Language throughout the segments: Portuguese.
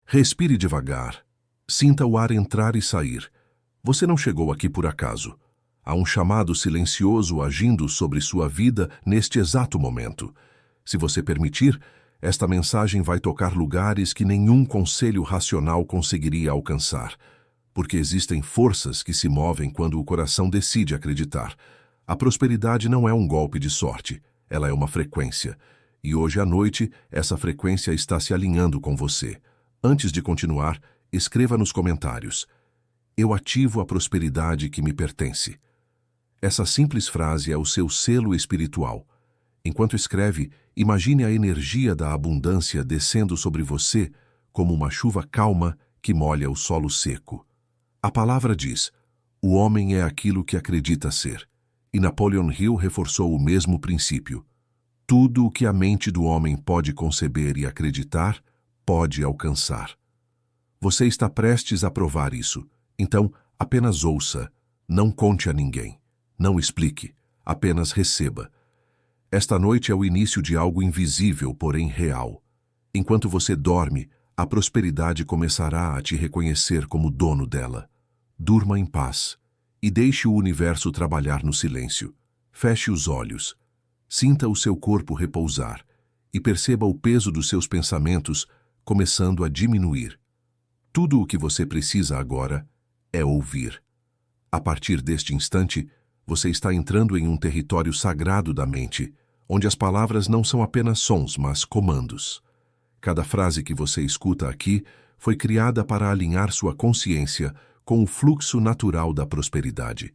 Respire devagar. Sinta o ar entrar e sair. Você não chegou aqui por acaso. Há um chamado silencioso agindo sobre sua vida neste exato momento. Se você permitir, esta mensagem vai tocar lugares que nenhum conselho racional conseguiria alcançar, porque existem forças que se movem quando o coração decide acreditar. A prosperidade não é um golpe de sorte, ela é uma frequência. E hoje à noite, essa frequência está se alinhando com você. Antes de continuar, escreva nos comentários: eu ativo a prosperidade que me pertence. Essa simples frase é o seu selo espiritual. Enquanto escreve, imagine a energia da abundância descendo sobre você como uma chuva calma que molha o solo seco. A palavra diz: o homem é aquilo que acredita ser. E Napoleon Hill reforçou o mesmo princípio. Tudo o que a mente do homem pode conceber e acreditar, pode alcançar. Você está prestes a provar isso. Então, apenas ouça. Não conte a ninguém. Não explique. Apenas receba. Esta noite é o início de algo invisível, porém real. Enquanto você dorme, a prosperidade começará a te reconhecer como dono dela. Durma em paz e deixe o universo trabalhar no silêncio. Feche os olhos. Sinta o seu corpo repousar e perceba o peso dos seus pensamentos começando a diminuir. Tudo o que você precisa agora é ouvir. A partir deste instante, você está entrando em um território sagrado da mente, onde as palavras não são apenas sons, mas comandos. Cada frase que você escuta aqui foi criada para alinhar sua consciência com o fluxo natural da prosperidade.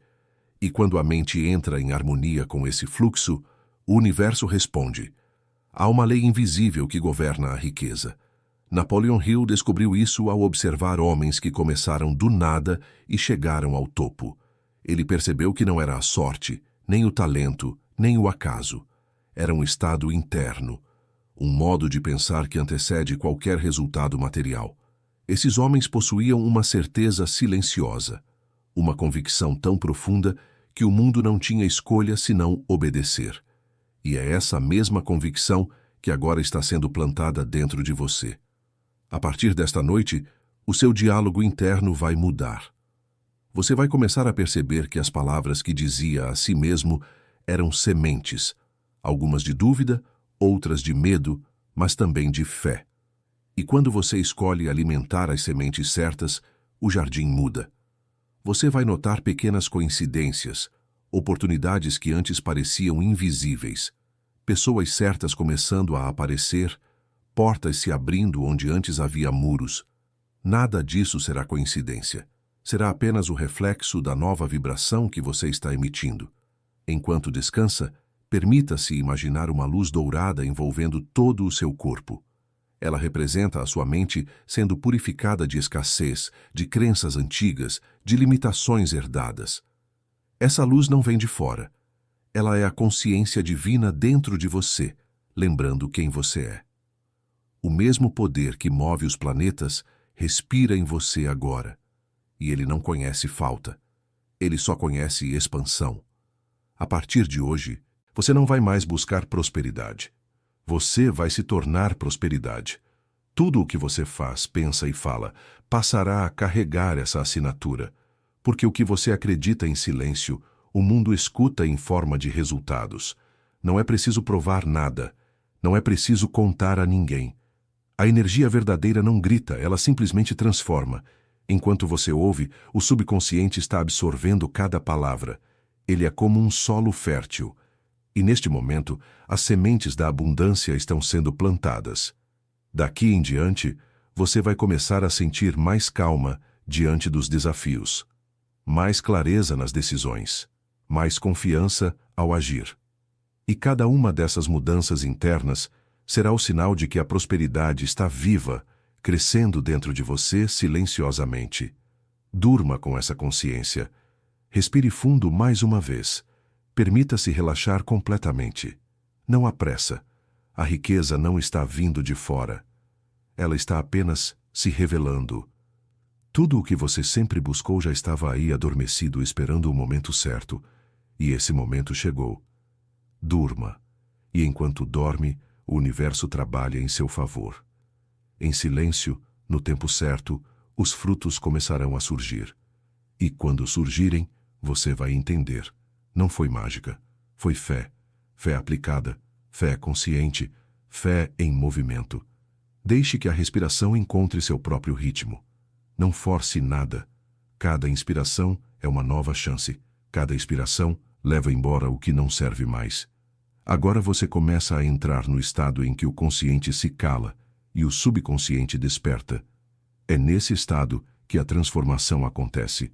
E quando a mente entra em harmonia com esse fluxo, o universo responde. Há uma lei invisível que governa a riqueza. Napoleon Hill descobriu isso ao observar homens que começaram do nada e chegaram ao topo. Ele percebeu que não era a sorte, nem o talento, nem o acaso. Era um estado interno, um modo de pensar que antecede qualquer resultado material. Esses homens possuíam uma certeza silenciosa, uma convicção tão profunda que o mundo não tinha escolha senão obedecer. E é essa mesma convicção que agora está sendo plantada dentro de você. A partir desta noite, o seu diálogo interno vai mudar. Você vai começar a perceber que as palavras que dizia a si mesmo eram sementes, algumas de dúvida, outras de medo, mas também de fé. E quando você escolhe alimentar as sementes certas, o jardim muda. Você vai notar pequenas coincidências, oportunidades que antes pareciam invisíveis, pessoas certas começando a aparecer, portas se abrindo onde antes havia muros. Nada disso será coincidência. Será apenas o reflexo da nova vibração que você está emitindo. Enquanto descansa, permita-se imaginar uma luz dourada envolvendo todo o seu corpo. Ela representa a sua mente sendo purificada de escassez, de crenças antigas, de limitações herdadas. Essa luz não vem de fora. Ela é a consciência divina dentro de você, lembrando quem você é. O mesmo poder que move os planetas respira em você agora. E ele não conhece falta. Ele só conhece expansão. A partir de hoje, você não vai mais buscar prosperidade. Você vai se tornar prosperidade. Tudo o que você faz, pensa e fala passará a carregar essa assinatura, porque o que você acredita em silêncio, o mundo escuta em forma de resultados. Não é preciso provar nada. Não é preciso contar a ninguém. A energia verdadeira não grita, ela simplesmente transforma. Enquanto você ouve, o subconsciente está absorvendo cada palavra. Ele é como um solo fértil. E neste momento, as sementes da abundância estão sendo plantadas. Daqui em diante, você vai começar a sentir mais calma diante dos desafios, mais clareza nas decisões, mais confiança ao agir. E cada uma dessas mudanças internas será o sinal de que a prosperidade está viva, crescendo dentro de você silenciosamente. Durma com essa consciência. Respire fundo mais uma vez. Permita-se relaxar completamente. Não há pressa. A riqueza não está vindo de fora. Ela está apenas se revelando. Tudo o que você sempre buscou já estava aí adormecido esperando o momento certo. E esse momento chegou. Durma. E enquanto dorme, o universo trabalha em seu favor. Em silêncio, No tempo certo, os frutos começarão a surgir. E quando surgirem, você vai entender. Não foi mágica, foi fé. Fé aplicada, fé consciente, fé em movimento. Deixe que a respiração encontre seu próprio ritmo. Não force nada. Cada inspiração é uma nova chance. Cada expiração leva embora o que não serve mais. Agora você começa a entrar no estado em que o consciente se cala e o subconsciente desperta. É nesse estado que a transformação acontece.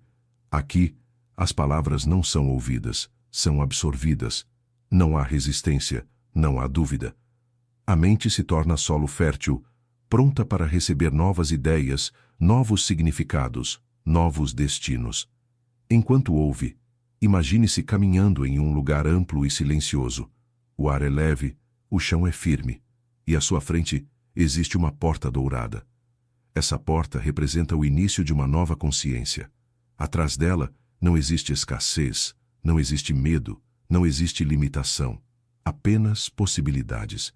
Aqui, as palavras não são ouvidas, são absorvidas. Não há resistência, não há dúvida. A mente se torna solo fértil, pronta para receber novas ideias, novos significados, novos destinos. Enquanto ouve, imagine-se caminhando em um lugar amplo e silencioso. O ar é leve, o chão é firme, e à sua frente existe uma porta dourada. Essa porta representa o início de uma nova consciência. Atrás dela não existe escassez, não existe medo, não existe limitação, apenas possibilidades.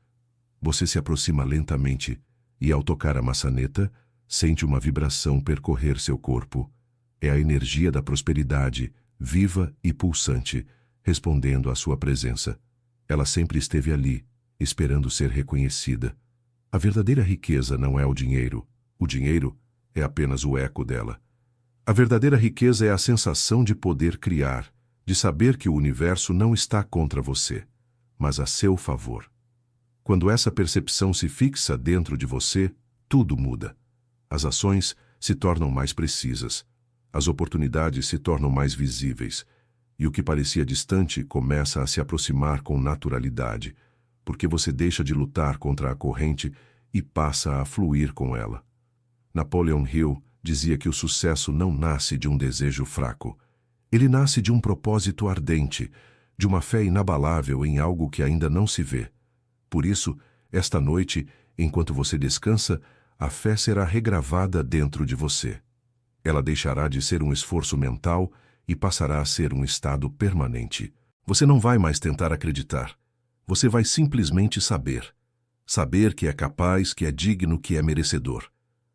Você se aproxima lentamente e, ao tocar a maçaneta, sente uma vibração percorrer seu corpo. É a energia da prosperidade, viva e pulsante, respondendo à sua presença. Ela sempre esteve ali, esperando ser reconhecida. A verdadeira riqueza não é o dinheiro é apenas o eco dela. A verdadeira riqueza é a sensação de poder criar, de saber que o universo não está contra você, mas a seu favor. Quando essa percepção se fixa dentro de você, tudo muda. As ações se tornam mais precisas, as oportunidades se tornam mais visíveis, e o que parecia distante começa a se aproximar com naturalidade, porque você deixa de lutar contra a corrente e passa a fluir com ela. Napoleon Hill dizia que o sucesso não nasce de um desejo fraco. Ele nasce de um propósito ardente, de uma fé inabalável em algo que ainda não se vê. Por isso, esta noite, enquanto você descansa, a fé será regravada dentro de você. Ela deixará de ser um esforço mental e passará a ser um estado permanente. Você não vai mais tentar acreditar. Você vai simplesmente saber. Saber que é capaz, que é digno, que é merecedor.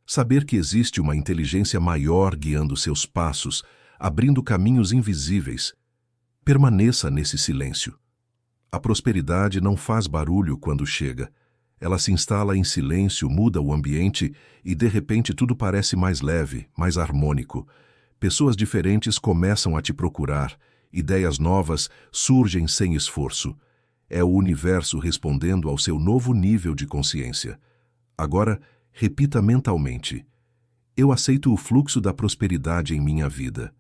Saber que existe uma inteligência maior guiando seus passos, abrindo caminhos invisíveis. Permaneça nesse silêncio. A prosperidade não faz barulho quando chega. Ela se instala em silêncio, muda o ambiente e, de repente, tudo parece mais leve, mais harmônico. Pessoas diferentes começam a te procurar. Ideias novas surgem sem esforço. É o universo respondendo ao seu novo nível de consciência. Agora, repita mentalmente: eu aceito o fluxo da prosperidade em minha vida.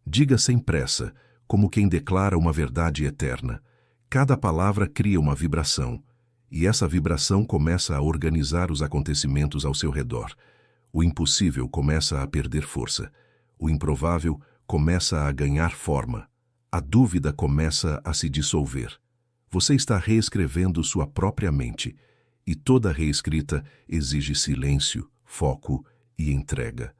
Diga sem pressa, como quem declara uma verdade eterna. Cada palavra cria uma vibração, e essa vibração começa a organizar os acontecimentos ao seu redor. O impossível começa a perder força. O improvável começa a ganhar forma. A dúvida começa a se dissolver. Você está reescrevendo sua própria mente, e toda reescrita exige silêncio, foco e entrega.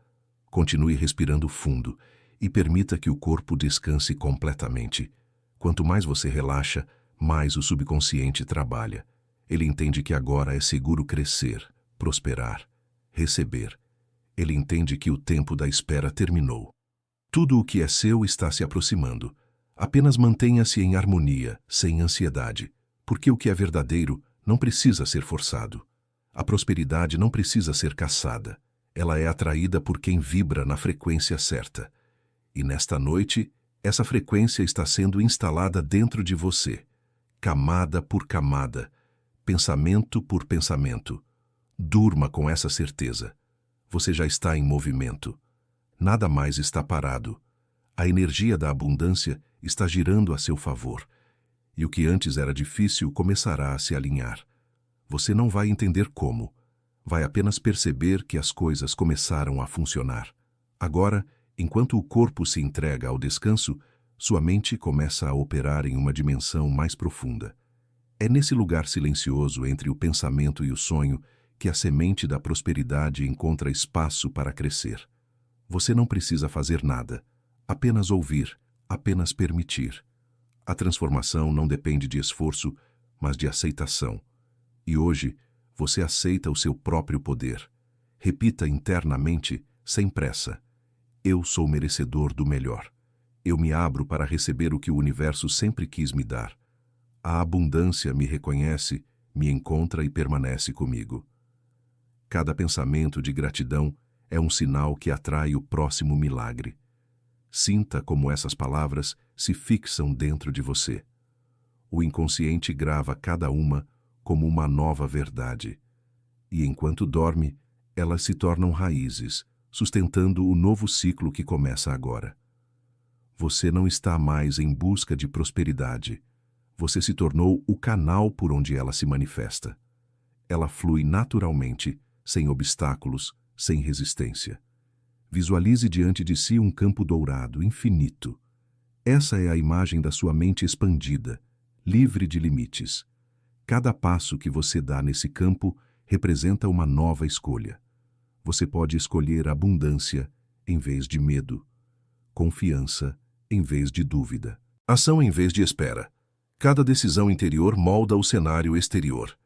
Continue respirando fundo e permita que o corpo descanse completamente. Quanto mais você relaxa, mais o subconsciente trabalha. Ele entende que agora é seguro crescer, prosperar, receber. Ele entende que o tempo da espera terminou. Tudo o que é seu está se aproximando. Apenas mantenha-se em harmonia, sem ansiedade, porque o que é verdadeiro não precisa ser forçado. A prosperidade não precisa ser caçada. Ela é atraída por quem vibra na frequência certa. E nesta noite, essa frequência está sendo instalada dentro de você, camada por camada, pensamento por pensamento. Durma com essa certeza. Você já está em movimento. Nada mais está parado. A energia da abundância está girando a seu favor. E o que antes era difícil começará a se alinhar. Você não vai entender como. Vai apenas perceber que as coisas começaram a funcionar. Agora, enquanto o corpo se entrega ao descanso, sua mente começa a operar em uma dimensão mais profunda. É nesse lugar silencioso entre o pensamento e o sonho que a semente da prosperidade encontra espaço para crescer. Você não precisa fazer nada, apenas ouvir, apenas permitir. A transformação não depende de esforço, mas de aceitação. E hoje, você aceita o seu próprio poder. Repita internamente, sem pressa: eu sou merecedor do melhor. Eu me abro para receber o que o universo sempre quis me dar. A abundância me reconhece, me encontra e permanece comigo. Cada pensamento de gratidão é um sinal que atrai o próximo milagre. Sinta como essas palavras se fixam dentro de você. O inconsciente grava cada uma como uma nova verdade. E enquanto dorme, elas se tornam raízes, sustentando o novo ciclo que começa agora. Você não está mais em busca de prosperidade. Você se tornou o canal por onde ela se manifesta. Ela flui naturalmente, sem obstáculos, sem resistência. Visualize diante de si um campo dourado, infinito. Essa é a imagem da sua mente expandida, livre de limites. Cada passo que você dá nesse campo representa uma nova escolha. Você pode escolher abundância em vez de medo, confiança em vez de dúvida, ação em vez de espera. Cada decisão interior molda o cenário exterior.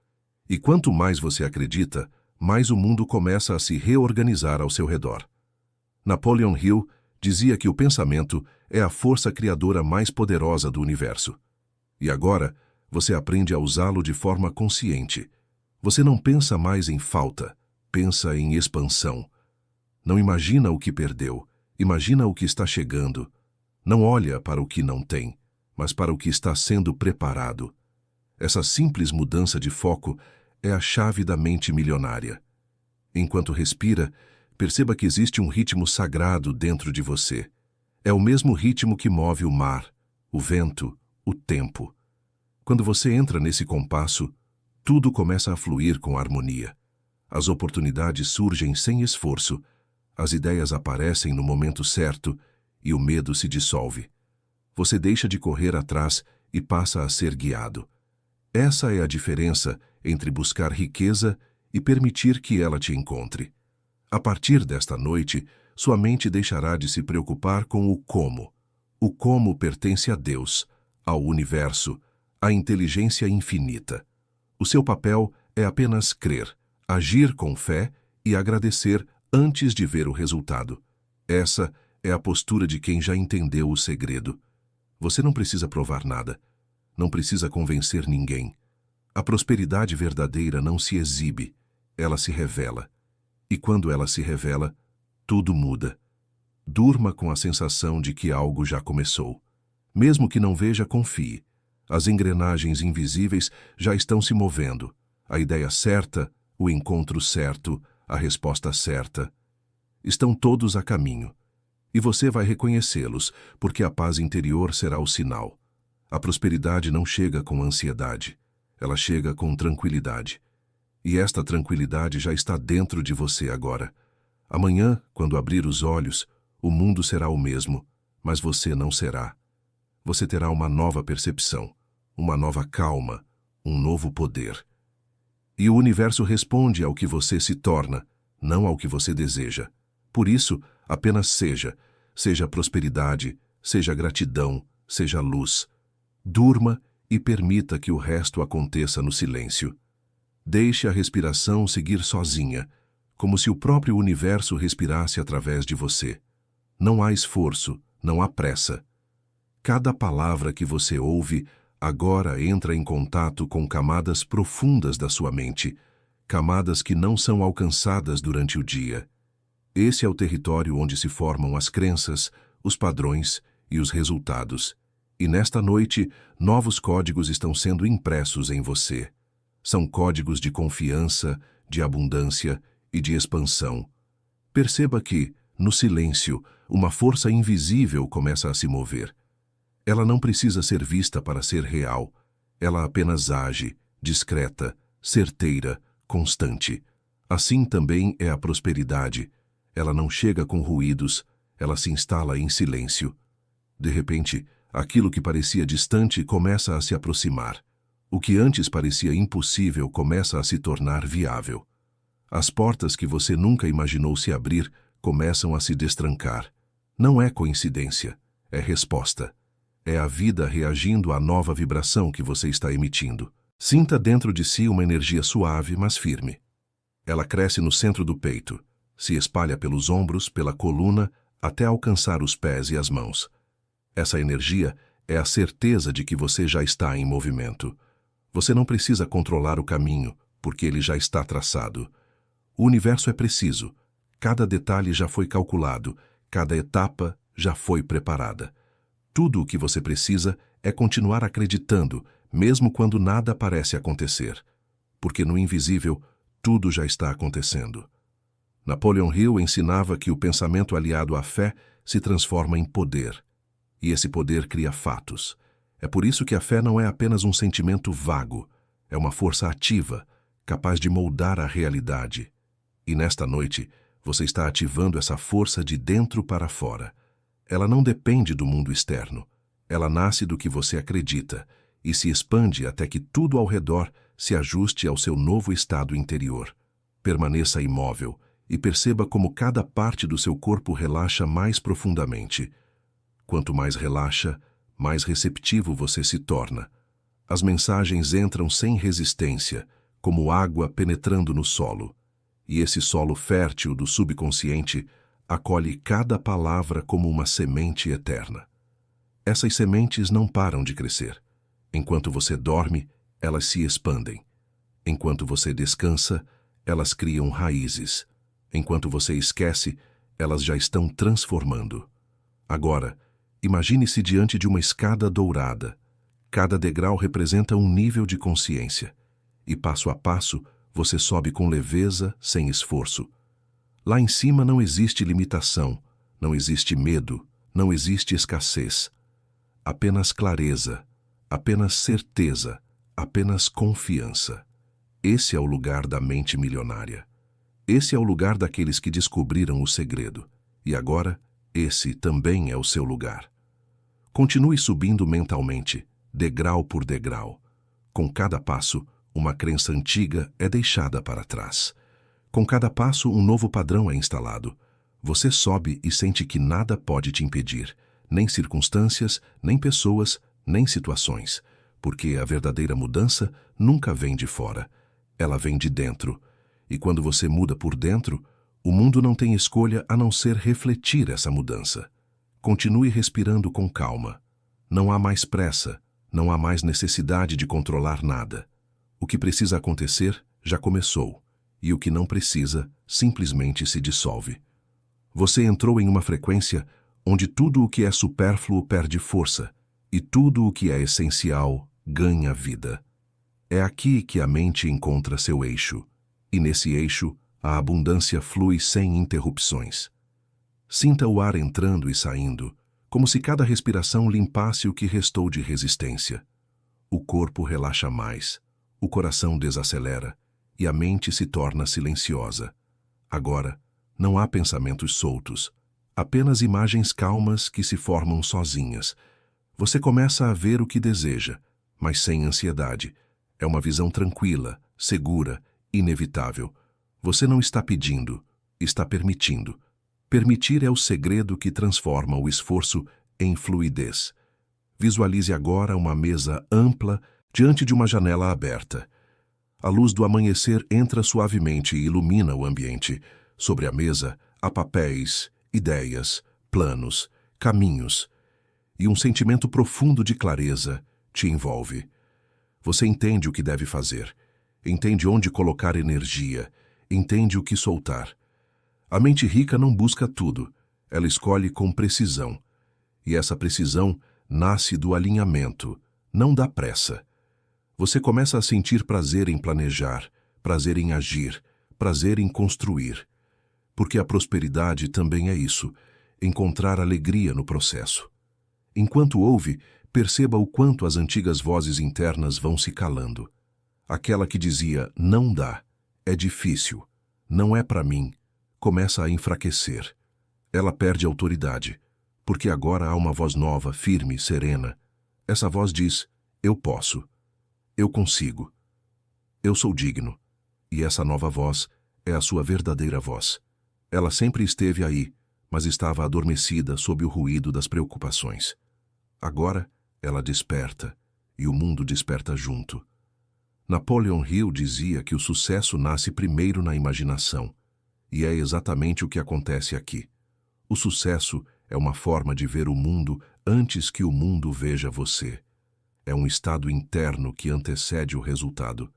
E quanto mais você acredita, mais o mundo começa a se reorganizar ao seu redor. Napoleon Hill dizia que o pensamento é a força criadora mais poderosa do universo. E agora, você aprende a usá-lo de forma consciente. Você não pensa mais em falta, pensa em expansão. Não imagina o que perdeu, imagina o que está chegando. Não olha para o que não tem, mas para o que está sendo preparado. Essa simples mudança de foco é a chave da mente milionária. Enquanto respira, perceba que existe um ritmo sagrado dentro de você. É o mesmo ritmo que move o mar, o vento, o tempo. Quando você entra nesse compasso, tudo começa a fluir com harmonia. As oportunidades surgem sem esforço, as ideias aparecem no momento certo e o medo se dissolve. Você deixa de correr atrás e passa a ser guiado. Essa é a diferença entre buscar riqueza e permitir que ela te encontre. A partir desta noite, sua mente deixará de se preocupar com o como. O como pertence a Deus, ao universo, à inteligência infinita. O seu papel é apenas crer, agir com fé e agradecer antes de ver o resultado. Essa é a postura de quem já entendeu o segredo. Você não precisa provar nada. Não precisa convencer ninguém. A prosperidade verdadeira não se exibe, ela se revela. E quando ela se revela, tudo muda. Durma com a sensação de que algo já começou. Mesmo que não veja, confie. As engrenagens invisíveis já estão se movendo. A ideia certa, o encontro certo, a resposta certa. Estão todos a caminho. E você vai reconhecê-los, porque a paz interior será o sinal. A prosperidade não chega com ansiedade. Ela chega com tranquilidade. E esta tranquilidade já está dentro de você agora. Amanhã, quando abrir os olhos, o mundo será o mesmo, mas você não será. Você terá uma nova percepção, uma nova calma, um novo poder. E o universo responde ao que você se torna, não ao que você deseja. Por isso, apenas seja prosperidade, seja gratidão, seja luz. Durma e permita que o resto aconteça no silêncio. Deixe a respiração seguir sozinha, como se o próprio universo respirasse através de você. Não há esforço, não há pressa. Cada palavra que você ouve agora entra em contato com camadas profundas da sua mente, camadas que não são alcançadas durante o dia. Esse é o território onde se formam as crenças, os padrões e os resultados. E nesta noite, novos códigos estão sendo impressos em você. São códigos de confiança, de abundância e de expansão. Perceba que, no silêncio, uma força invisível começa a se mover. Ela não precisa ser vista para ser real. Ela apenas age, discreta, certeira, constante. Assim também é a prosperidade. Ela não chega com ruídos, ela se instala em silêncio. De repente, aquilo que parecia distante começa a se aproximar. O que antes parecia impossível começa a se tornar viável. As portas que você nunca imaginou se abrir começam a se destrancar. Não é coincidência, é resposta. É a vida reagindo à nova vibração que você está emitindo. Sinta dentro de si uma energia suave, mas firme. Ela cresce no centro do peito, se espalha pelos ombros, pela coluna, até alcançar os pés e as mãos. Essa energia é a certeza de que você já está em movimento. Você não precisa controlar o caminho, porque ele já está traçado. O universo é preciso. Cada detalhe já foi calculado, cada etapa já foi preparada. Tudo o que você precisa é continuar acreditando, mesmo quando nada parece acontecer. Porque no invisível, tudo já está acontecendo. Napoleon Hill ensinava que o pensamento aliado à fé se transforma em poder. E esse poder cria fatos. É por isso que a fé não é apenas um sentimento vago, é uma força ativa, capaz de moldar a realidade. E nesta noite, você está ativando essa força de dentro para fora. Ela não depende do mundo externo. Ela nasce do que você acredita e se expande até que tudo ao redor se ajuste ao seu novo estado interior. Permaneça imóvel e perceba como cada parte do seu corpo relaxa mais profundamente. Quanto mais relaxa, mais receptivo você se torna. As mensagens entram sem resistência, como água penetrando no solo. E esse solo fértil do subconsciente acolhe cada palavra como uma semente eterna. Essas sementes não param de crescer. Enquanto você dorme, elas se expandem. Enquanto você descansa, elas criam raízes. Enquanto você esquece, elas já estão transformando. Agora, imagine-se diante de uma escada dourada. Cada degrau representa um nível de consciência. E passo a passo, você sobe com leveza, sem esforço. Lá em cima não existe limitação, não existe medo, não existe escassez. Apenas clareza, apenas certeza, apenas confiança. Esse é o lugar da mente milionária. Esse é o lugar daqueles que descobriram o segredo. E agora, esse também é o seu lugar. Continue subindo mentalmente, degrau por degrau. Com cada passo, uma crença antiga é deixada para trás. Com cada passo, um novo padrão é instalado. Você sobe e sente que nada pode te impedir, nem circunstâncias, nem pessoas, nem situações, porque a verdadeira mudança nunca vem de fora, ela vem de dentro. E quando você muda por dentro, o mundo não tem escolha a não ser refletir essa mudança. Continue respirando com calma. Não há mais pressa, não há mais necessidade de controlar nada. O que precisa acontecer já começou, e o que não precisa simplesmente se dissolve. Você entrou em uma frequência onde tudo o que é supérfluo perde força, e tudo o que é essencial ganha vida. É aqui que a mente encontra seu eixo, e nesse eixo a abundância flui sem interrupções. Sinta o ar entrando e saindo, como se cada respiração limpasse o que restou de resistência. O corpo relaxa mais, o coração desacelera e a mente se torna silenciosa. Agora, não há pensamentos soltos, apenas imagens calmas que se formam sozinhas. Você começa a ver o que deseja, mas sem ansiedade. É uma visão tranquila, segura, inevitável. Você não está pedindo, está permitindo. Permitir é o segredo que transforma o esforço em fluidez. Visualize agora uma mesa ampla diante de uma janela aberta. A luz do amanhecer entra suavemente e ilumina o ambiente. Sobre a mesa há papéis, ideias, planos, caminhos. E um sentimento profundo de clareza te envolve. Você entende o que deve fazer, entende onde colocar energia, entende o que soltar. A mente rica não busca tudo, ela escolhe com precisão. E essa precisão nasce do alinhamento, não da pressa. Você começa a sentir prazer em planejar, prazer em agir, prazer em construir. Porque a prosperidade também é isso, encontrar alegria no processo. Enquanto ouve, perceba o quanto as antigas vozes internas vão se calando. Aquela que dizia, não dá, é difícil, não é para mim, começa a enfraquecer. Ela perde autoridade, porque agora há uma voz nova, firme, serena. Essa voz diz, eu posso, eu consigo, eu sou digno. E essa nova voz é a sua verdadeira voz. Ela sempre esteve aí, mas estava adormecida sob o ruído das preocupações. Agora, ela desperta, e o mundo desperta junto. Napoleon Hill dizia que o sucesso nasce primeiro na imaginação, e é exatamente o que acontece aqui. O sucesso é uma forma de ver o mundo antes que o mundo veja você. É um estado interno que antecede o resultado,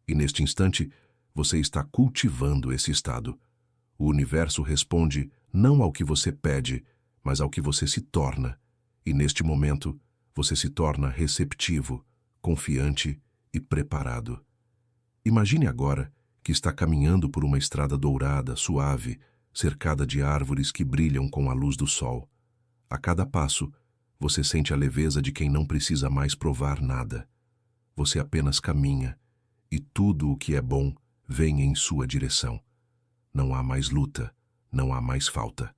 e neste instante você está cultivando esse estado. O universo responde não ao que você pede, mas ao que você se torna, e neste momento você se torna receptivo, confiante e preparado. Imagine agora que está caminhando por uma estrada dourada, suave, cercada de árvores que brilham com a luz do sol. A cada passo, você sente a leveza de quem não precisa mais provar nada. Você apenas caminha, e tudo o que é bom vem em sua direção. Não há mais luta, não há mais falta.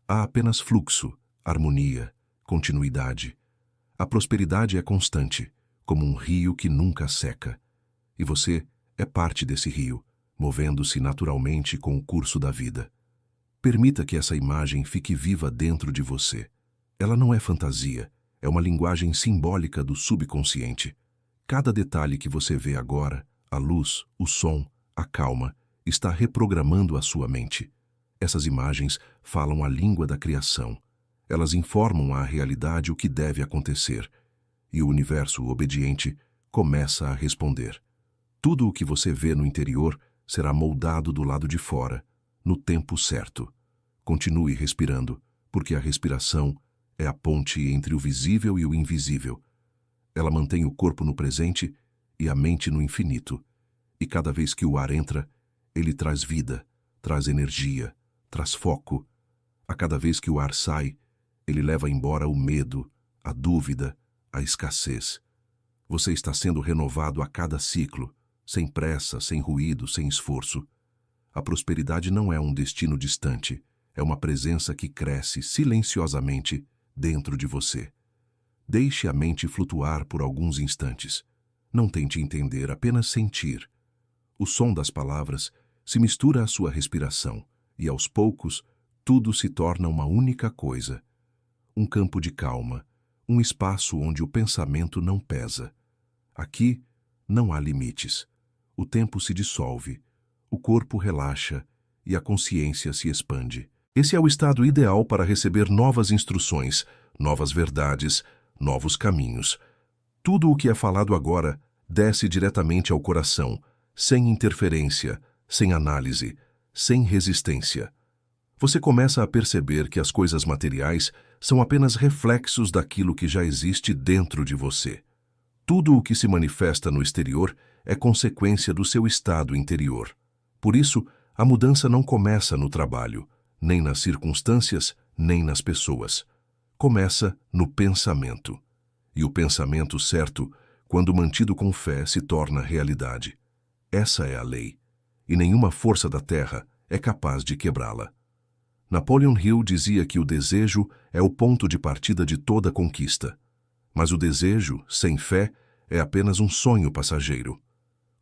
Há apenas fluxo, harmonia, continuidade. A prosperidade é constante, como um rio que nunca seca. E você é parte desse rio, movendo-se naturalmente com o curso da vida. Permita que essa imagem fique viva dentro de você. Ela não é fantasia, é uma linguagem simbólica do subconsciente. Cada detalhe que você vê agora, a luz, o som, a calma, está reprogramando a sua mente. Essas imagens falam a língua da criação. Elas informam à realidade o que deve acontecer. E o universo obediente começa a responder. Tudo o que você vê no interior será moldado do lado de fora, no tempo certo. Continue respirando, porque a respiração é a ponte entre o visível e o invisível. Ela mantém o corpo no presente e a mente no infinito. E cada vez que o ar entra, ele traz vida, traz energia, traz foco. A cada vez que o ar sai, ele leva embora o medo, a dúvida, a escassez. Você está sendo renovado a cada ciclo, sem pressa, sem ruído, sem esforço. A prosperidade não é um destino distante, é uma presença que cresce silenciosamente dentro de você. Deixe a mente flutuar por alguns instantes. Não tente entender, apenas sentir. O som das palavras se mistura à sua respiração e, aos poucos, tudo se torna uma única coisa. Um campo de calma, um espaço onde o pensamento não pesa. Aqui não há limites. O tempo se dissolve, o corpo relaxa e a consciência se expande. Esse é o estado ideal para receber novas instruções, novas verdades, novos caminhos. Tudo o que é falado agora desce diretamente ao coração, sem interferência, sem análise, sem resistência. Você começa a perceber que as coisas materiais são apenas reflexos daquilo que já existe dentro de você. Tudo o que se manifesta no exterior é consequência do seu estado interior. Por isso, a mudança não começa no trabalho, nem nas circunstâncias, nem nas pessoas. Começa no pensamento. E o pensamento certo, quando mantido com fé, se torna realidade. Essa é a lei, e nenhuma força da terra é capaz de quebrá-la. Napoleon Hill dizia que o desejo é o ponto de partida de toda conquista. Mas o desejo, sem fé, é apenas um sonho passageiro.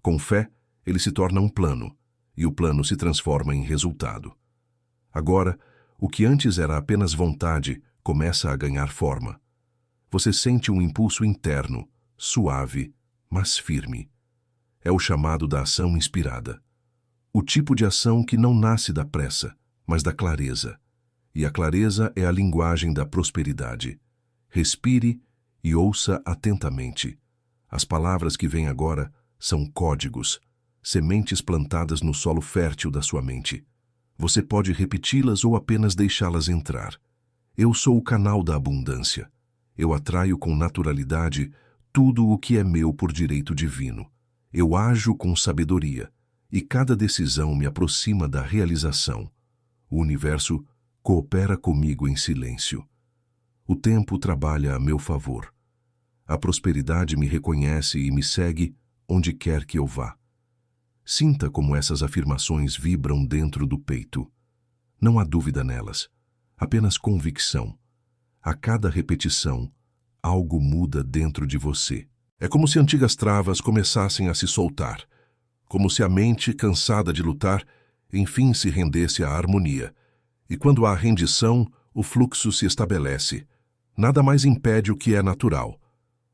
Com fé, ele se torna um plano, e o plano se transforma em resultado. Agora, o que antes era apenas vontade começa a ganhar forma. Você sente um impulso interno, suave, mas firme. É o chamado da ação inspirada. O tipo de ação que não nasce da pressa, mas da clareza. E a clareza é a linguagem da prosperidade. Respire e ouça atentamente. As palavras que vêm agora são códigos, sementes plantadas no solo fértil da sua mente. Você pode repeti-las ou apenas deixá-las entrar. Eu sou o canal da abundância. Eu atraio com naturalidade tudo o que é meu por direito divino. Eu ajo com sabedoria, e cada decisão me aproxima da realização. O universo coopera comigo em silêncio. O tempo trabalha a meu favor. A prosperidade me reconhece e me segue onde quer que eu vá. Sinta como essas afirmações vibram dentro do peito. Não há dúvida nelas, apenas convicção. A cada repetição, algo muda dentro de você. É como se antigas travas começassem a se soltar, como se a mente, cansada de lutar, enfim se rendesse à harmonia. E quando há rendição, o fluxo se estabelece. Nada mais impede o que é natural.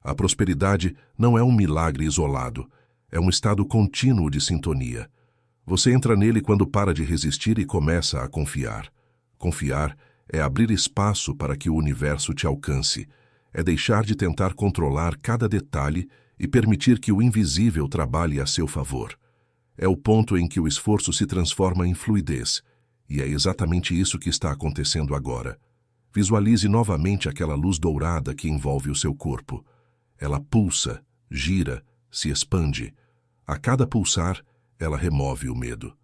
A prosperidade não é um milagre isolado. É um estado contínuo de sintonia. Você entra nele quando para de resistir e começa a confiar. Confiar é abrir espaço para que o universo te alcance. É deixar de tentar controlar cada detalhe e permitir que o invisível trabalhe a seu favor. É o ponto em que o esforço se transforma em fluidez. E é exatamente isso que está acontecendo agora. Visualize novamente aquela luz dourada que envolve o seu corpo. Ela pulsa, gira, se expande. A cada pulsar, ela remove o medo.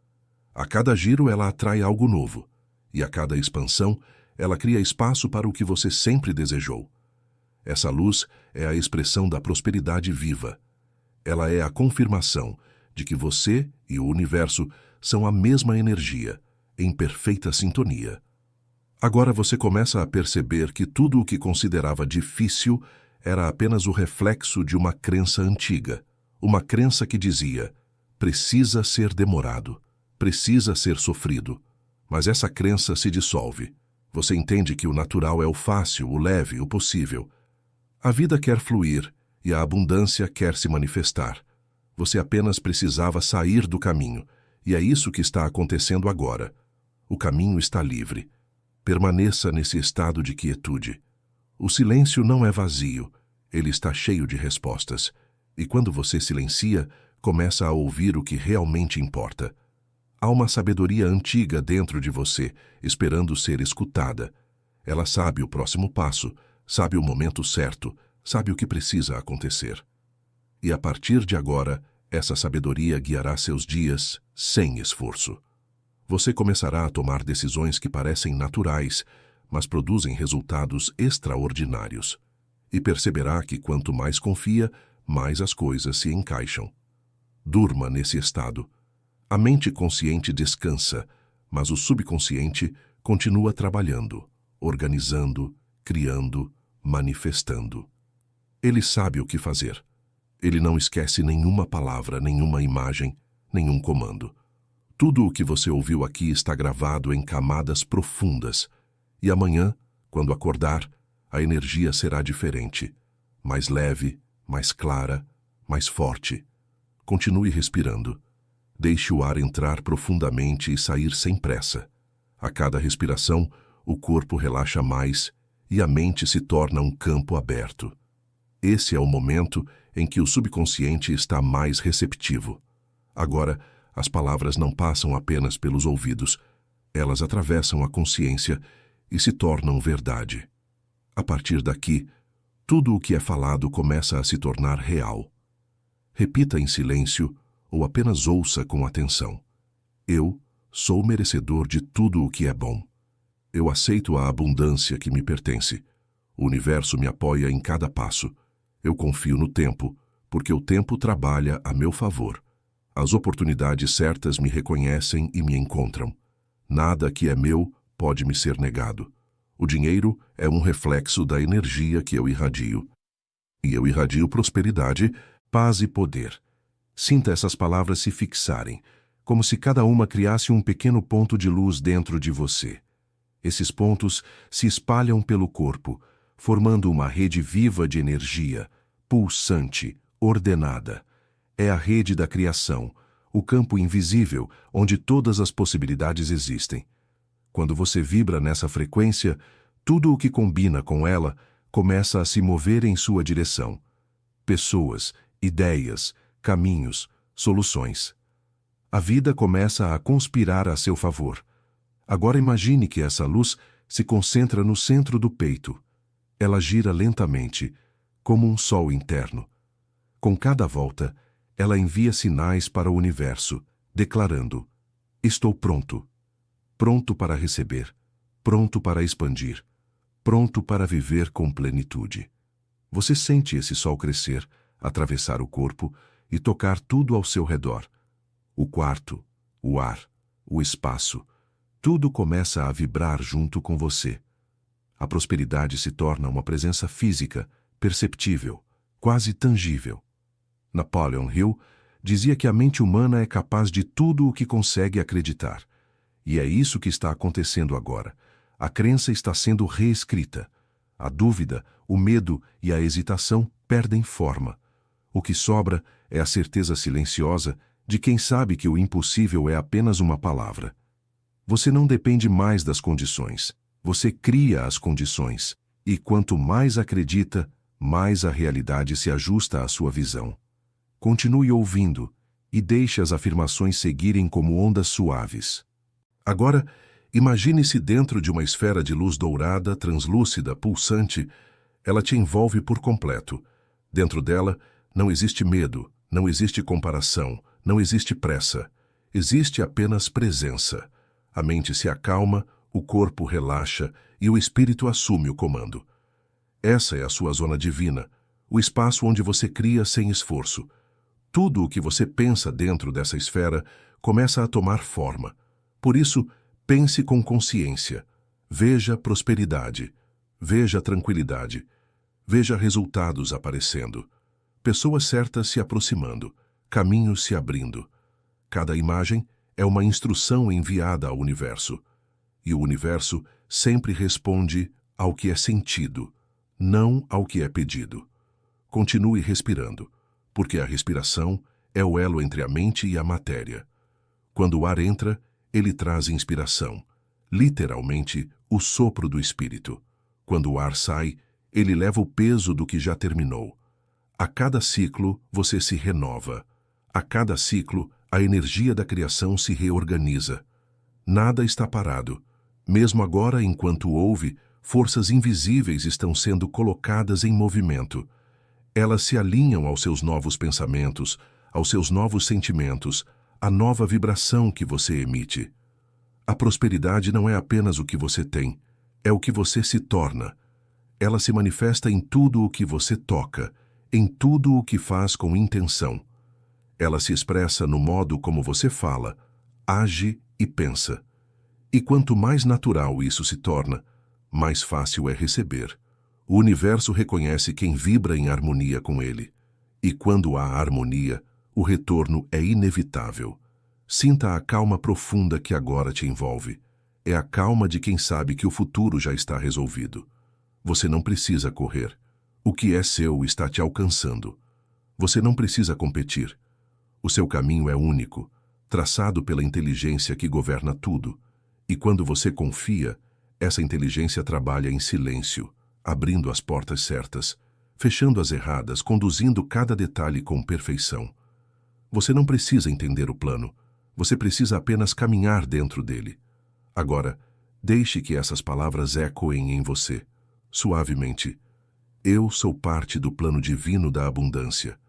A cada giro, ela atrai algo novo. E a cada expansão, ela cria espaço para o que você sempre desejou. Essa luz é a expressão da prosperidade viva. Ela é a confirmação de que você e o universo são a mesma energia, em perfeita sintonia. Agora você começa a perceber que tudo o que considerava difícil era apenas o reflexo de uma crença antiga. Uma crença que dizia: precisa ser demorado, precisa ser sofrido. Mas essa crença se dissolve. Você entende que o natural é o fácil, o leve, o possível. A vida quer fluir e a abundância quer se manifestar. Você apenas precisava sair do caminho, e é isso que está acontecendo agora. O caminho está livre. Permaneça nesse estado de quietude. O silêncio não é vazio, ele está cheio de respostas. E quando você silencia, começa a ouvir o que realmente importa. Há uma sabedoria antiga dentro de você, esperando ser escutada. Ela sabe o próximo passo, sabe o momento certo, sabe o que precisa acontecer. E a partir de agora, essa sabedoria guiará seus dias sem esforço. Você começará a tomar decisões que parecem naturais, mas produzem resultados extraordinários. E perceberá que quanto mais confia, mais as coisas se encaixam. Durma nesse estado. A mente consciente descansa, mas o subconsciente continua trabalhando, organizando, criando, manifestando. Ele sabe o que fazer. Ele não esquece nenhuma palavra, nenhuma imagem, nenhum comando. Tudo o que você ouviu aqui está gravado em camadas profundas. E amanhã, quando acordar, a energia será diferente. Mais leve, mais clara, mais forte. Continue respirando. Deixe o ar entrar profundamente e sair sem pressa. A cada respiração, o corpo relaxa mais e a mente se torna um campo aberto. Esse é o momento em que o subconsciente está mais receptivo. Agora, as palavras não passam apenas pelos ouvidos, elas atravessam a consciência e se tornam verdade. A partir daqui, tudo o que é falado começa a se tornar real. Repita em silêncio ou apenas ouça com atenção. Eu sou merecedor de tudo o que é bom. Eu aceito a abundância que me pertence. O universo me apoia em cada passo. Eu confio no tempo, porque o tempo trabalha a meu favor. As oportunidades certas me reconhecem e me encontram. Nada que é meu pode me ser negado. O dinheiro é um reflexo da energia que eu irradio. E eu irradio prosperidade, paz e poder. Sinta essas palavras se fixarem, como se cada uma criasse um pequeno ponto de luz dentro de você. Esses pontos se espalham pelo corpo, formando uma rede viva de energia, pulsante, ordenada. É a rede da criação, o campo invisível onde todas as possibilidades existem. Quando você vibra nessa frequência, tudo o que combina com ela começa a se mover em sua direção. Pessoas, ideias, caminhos, soluções. A vida começa a conspirar a seu favor. Agora imagine que essa luz se concentra no centro do peito. Ela gira lentamente, como um sol interno. Com cada volta, ela envia sinais para o universo, declarando: estou pronto. Pronto para receber, pronto para expandir, pronto para viver com plenitude. Você sente esse sol crescer, atravessar o corpo e tocar tudo ao seu redor. O quarto, o ar, o espaço, tudo começa a vibrar junto com você. A prosperidade se torna uma presença física, perceptível, quase tangível. Napoleon Hill dizia que a mente humana é capaz de tudo o que consegue acreditar. E é isso que está acontecendo agora. A crença está sendo reescrita. A dúvida, o medo e a hesitação perdem forma. O que sobra é a certeza silenciosa de quem sabe que o impossível é apenas uma palavra. Você não depende mais das condições. Você cria as condições. E quanto mais acredita, mais a realidade se ajusta à sua visão. Continue ouvindo e deixe as afirmações seguirem como ondas suaves. Agora, imagine-se dentro de uma esfera de luz dourada, translúcida, pulsante. Ela te envolve por completo. Dentro dela, não existe medo, não existe comparação, não existe pressa. Existe apenas presença. A mente se acalma, o corpo relaxa e o espírito assume o comando. Essa é a sua zona divina, o espaço onde você cria sem esforço. Tudo o que você pensa dentro dessa esfera começa a tomar forma. Por isso, pense com consciência. Veja prosperidade. Veja tranquilidade. Veja resultados aparecendo. Pessoas certas se aproximando. Caminhos se abrindo. Cada imagem é uma instrução enviada ao universo. E o universo sempre responde ao que é sentido, não ao que é pedido. Continue respirando, porque a respiração é o elo entre a mente e a matéria. Quando o ar entra, ele traz inspiração, literalmente o sopro do espírito. Quando o ar sai, ele leva o peso do que já terminou. A cada ciclo, você se renova. A cada ciclo, a energia da criação se reorganiza. Nada está parado. Mesmo agora, enquanto ouve, forças invisíveis estão sendo colocadas em movimento. Elas se alinham aos seus novos pensamentos, aos seus novos sentimentos, à nova vibração que você emite. A prosperidade não é apenas o que você tem, é o que você se torna. Ela se manifesta em tudo o que você toca, em tudo o que faz com intenção. Ela se expressa no modo como você fala, age e pensa. E quanto mais natural isso se torna, mais fácil é receber. O universo reconhece quem vibra em harmonia com ele. E quando há harmonia, o retorno é inevitável. Sinta a calma profunda que agora te envolve. É a calma de quem sabe que o futuro já está resolvido. Você não precisa correr. O que é seu está te alcançando. Você não precisa competir. O seu caminho é único, traçado pela inteligência que governa tudo. E quando você confia, essa inteligência trabalha em silêncio, abrindo as portas certas, fechando as erradas, conduzindo cada detalhe com perfeição. Você não precisa entender o plano, você precisa apenas caminhar dentro dele. Agora, deixe que essas palavras ecoem em você, suavemente. Eu sou parte do plano divino da abundância.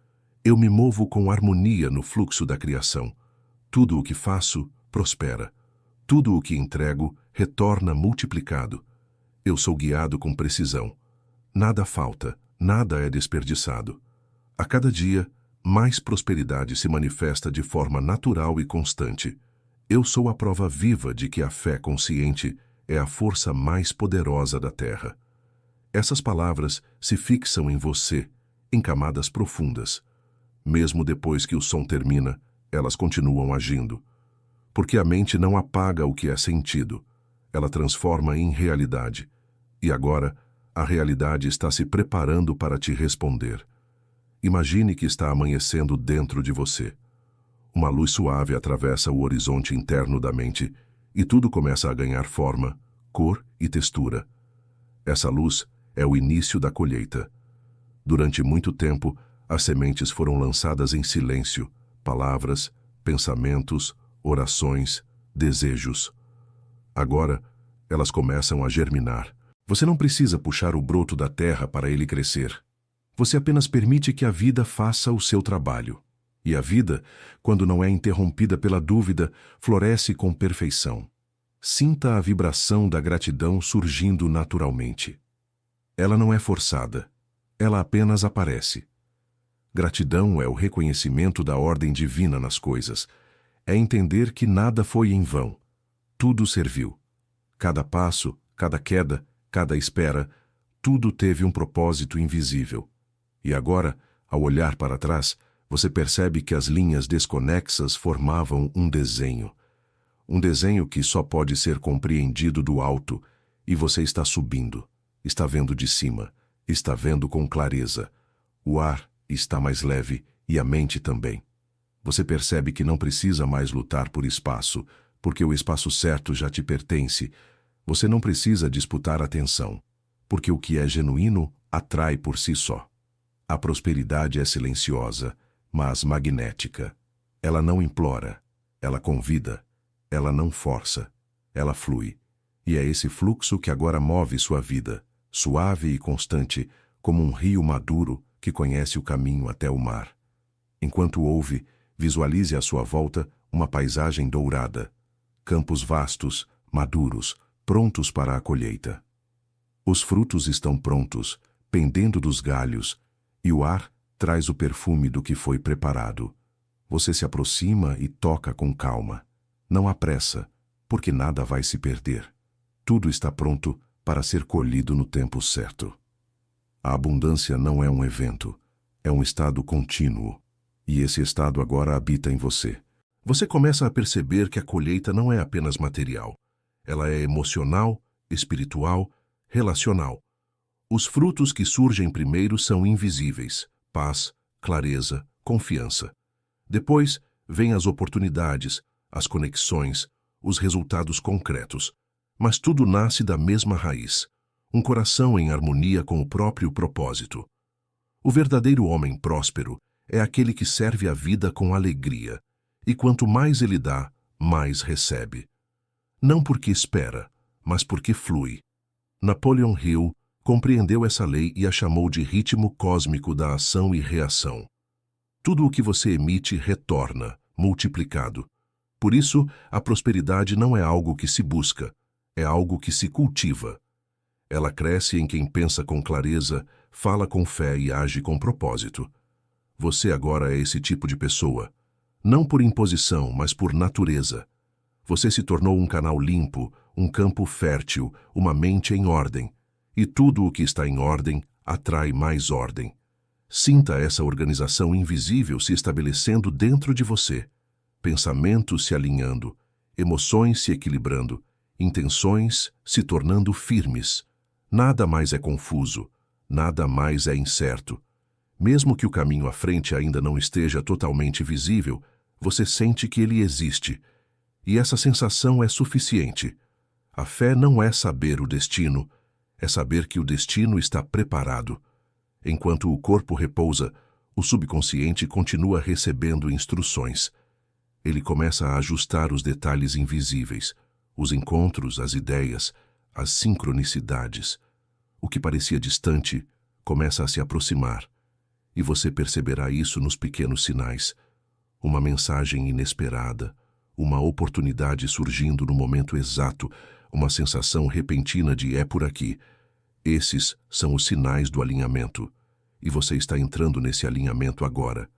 Eu me movo com harmonia no fluxo da criação. Tudo o que faço, prospera. Tudo o que entrego retorna multiplicado. Eu sou guiado com precisão. Nada falta, nada é desperdiçado. A cada dia, mais prosperidade se manifesta de forma natural e constante. Eu sou a prova viva de que a fé consciente é a força mais poderosa da Terra. Essas palavras se fixam em você, em camadas profundas. Mesmo depois que o som termina, elas continuam agindo. Porque a mente não apaga o que é sentido, ela transforma em realidade. E agora, a realidade está se preparando para te responder. Imagine que está amanhecendo dentro de você. Uma luz suave atravessa o horizonte interno da mente e tudo começa a ganhar forma, cor e textura. Essa luz é o início da colheita. Durante muito tempo, as sementes foram lançadas em silêncio, palavras, pensamentos, orações, desejos. Agora, elas começam a germinar. Você não precisa puxar o broto da terra para ele crescer. Você apenas permite que a vida faça o seu trabalho. E a vida, quando não é interrompida pela dúvida, floresce com perfeição. Sinta a vibração da gratidão surgindo naturalmente. Ela não é forçada. Ela apenas aparece. Gratidão é o reconhecimento da ordem divina nas coisas. É entender que nada foi em vão. Tudo serviu. Cada passo, cada queda, cada espera, tudo teve um propósito invisível. E agora, ao olhar para trás, você percebe que as linhas desconexas formavam um desenho. Um desenho que só pode ser compreendido do alto, e você está subindo, está vendo de cima, está vendo com clareza. O ar Está mais leve e a mente também. Você percebe que não precisa mais lutar por espaço, porque o espaço certo já te pertence. Você não precisa disputar atenção, porque o que é genuíno atrai por si só. A prosperidade é silenciosa, mas magnética. Ela não implora, ela convida, ela não força, ela flui. E é esse fluxo que agora move sua vida, suave e constante, como um rio maduro que conhece o caminho até o mar. Enquanto ouve, visualize à sua volta uma paisagem dourada, campos vastos, maduros, prontos para a colheita. Os frutos estão prontos, pendendo dos galhos, e o ar traz o perfume do que foi preparado. Você se aproxima e toca com calma. Não há pressa, porque nada vai se perder. Tudo está pronto para ser colhido no tempo certo. A abundância não é um evento, é um estado contínuo, e esse estado agora habita em você. Você começa a perceber que a colheita não é apenas material. Ela é emocional, espiritual, relacional. Os frutos que surgem primeiro são invisíveis: paz, clareza, confiança. Depois, vêm as oportunidades, as conexões, os resultados concretos. Mas tudo nasce da mesma raiz: um coração em harmonia com o próprio propósito. O verdadeiro homem próspero é aquele que serve a vida com alegria, e quanto mais ele dá, mais recebe. Não porque espera, mas porque flui. Napoleon Hill compreendeu essa lei e a chamou de ritmo cósmico da ação e reação. Tudo o que você emite retorna, multiplicado. Por isso, a prosperidade não é algo que se busca, é algo que se cultiva. Ela cresce em quem pensa com clareza, fala com fé e age com propósito. Você agora é esse tipo de pessoa. Não por imposição, mas por natureza. Você se tornou um canal limpo, um campo fértil, uma mente em ordem. E tudo o que está em ordem atrai mais ordem. Sinta essa organização invisível se estabelecendo dentro de você. Pensamentos se alinhando, emoções se equilibrando, intenções se tornando firmes. Nada mais é confuso, nada mais é incerto. Mesmo que o caminho à frente ainda não esteja totalmente visível, você sente que ele existe. E essa sensação é suficiente. A fé não é saber o destino, é saber que o destino está preparado. Enquanto o corpo repousa, o subconsciente continua recebendo instruções. Ele começa a ajustar os detalhes invisíveis, os encontros, as ideias, as sincronicidades. O que parecia distante começa a se aproximar, e você perceberá isso nos pequenos sinais. Uma mensagem inesperada, uma oportunidade surgindo no momento exato, uma sensação repentina de é por aqui. Esses são os sinais do alinhamento, e você está entrando nesse alinhamento agora.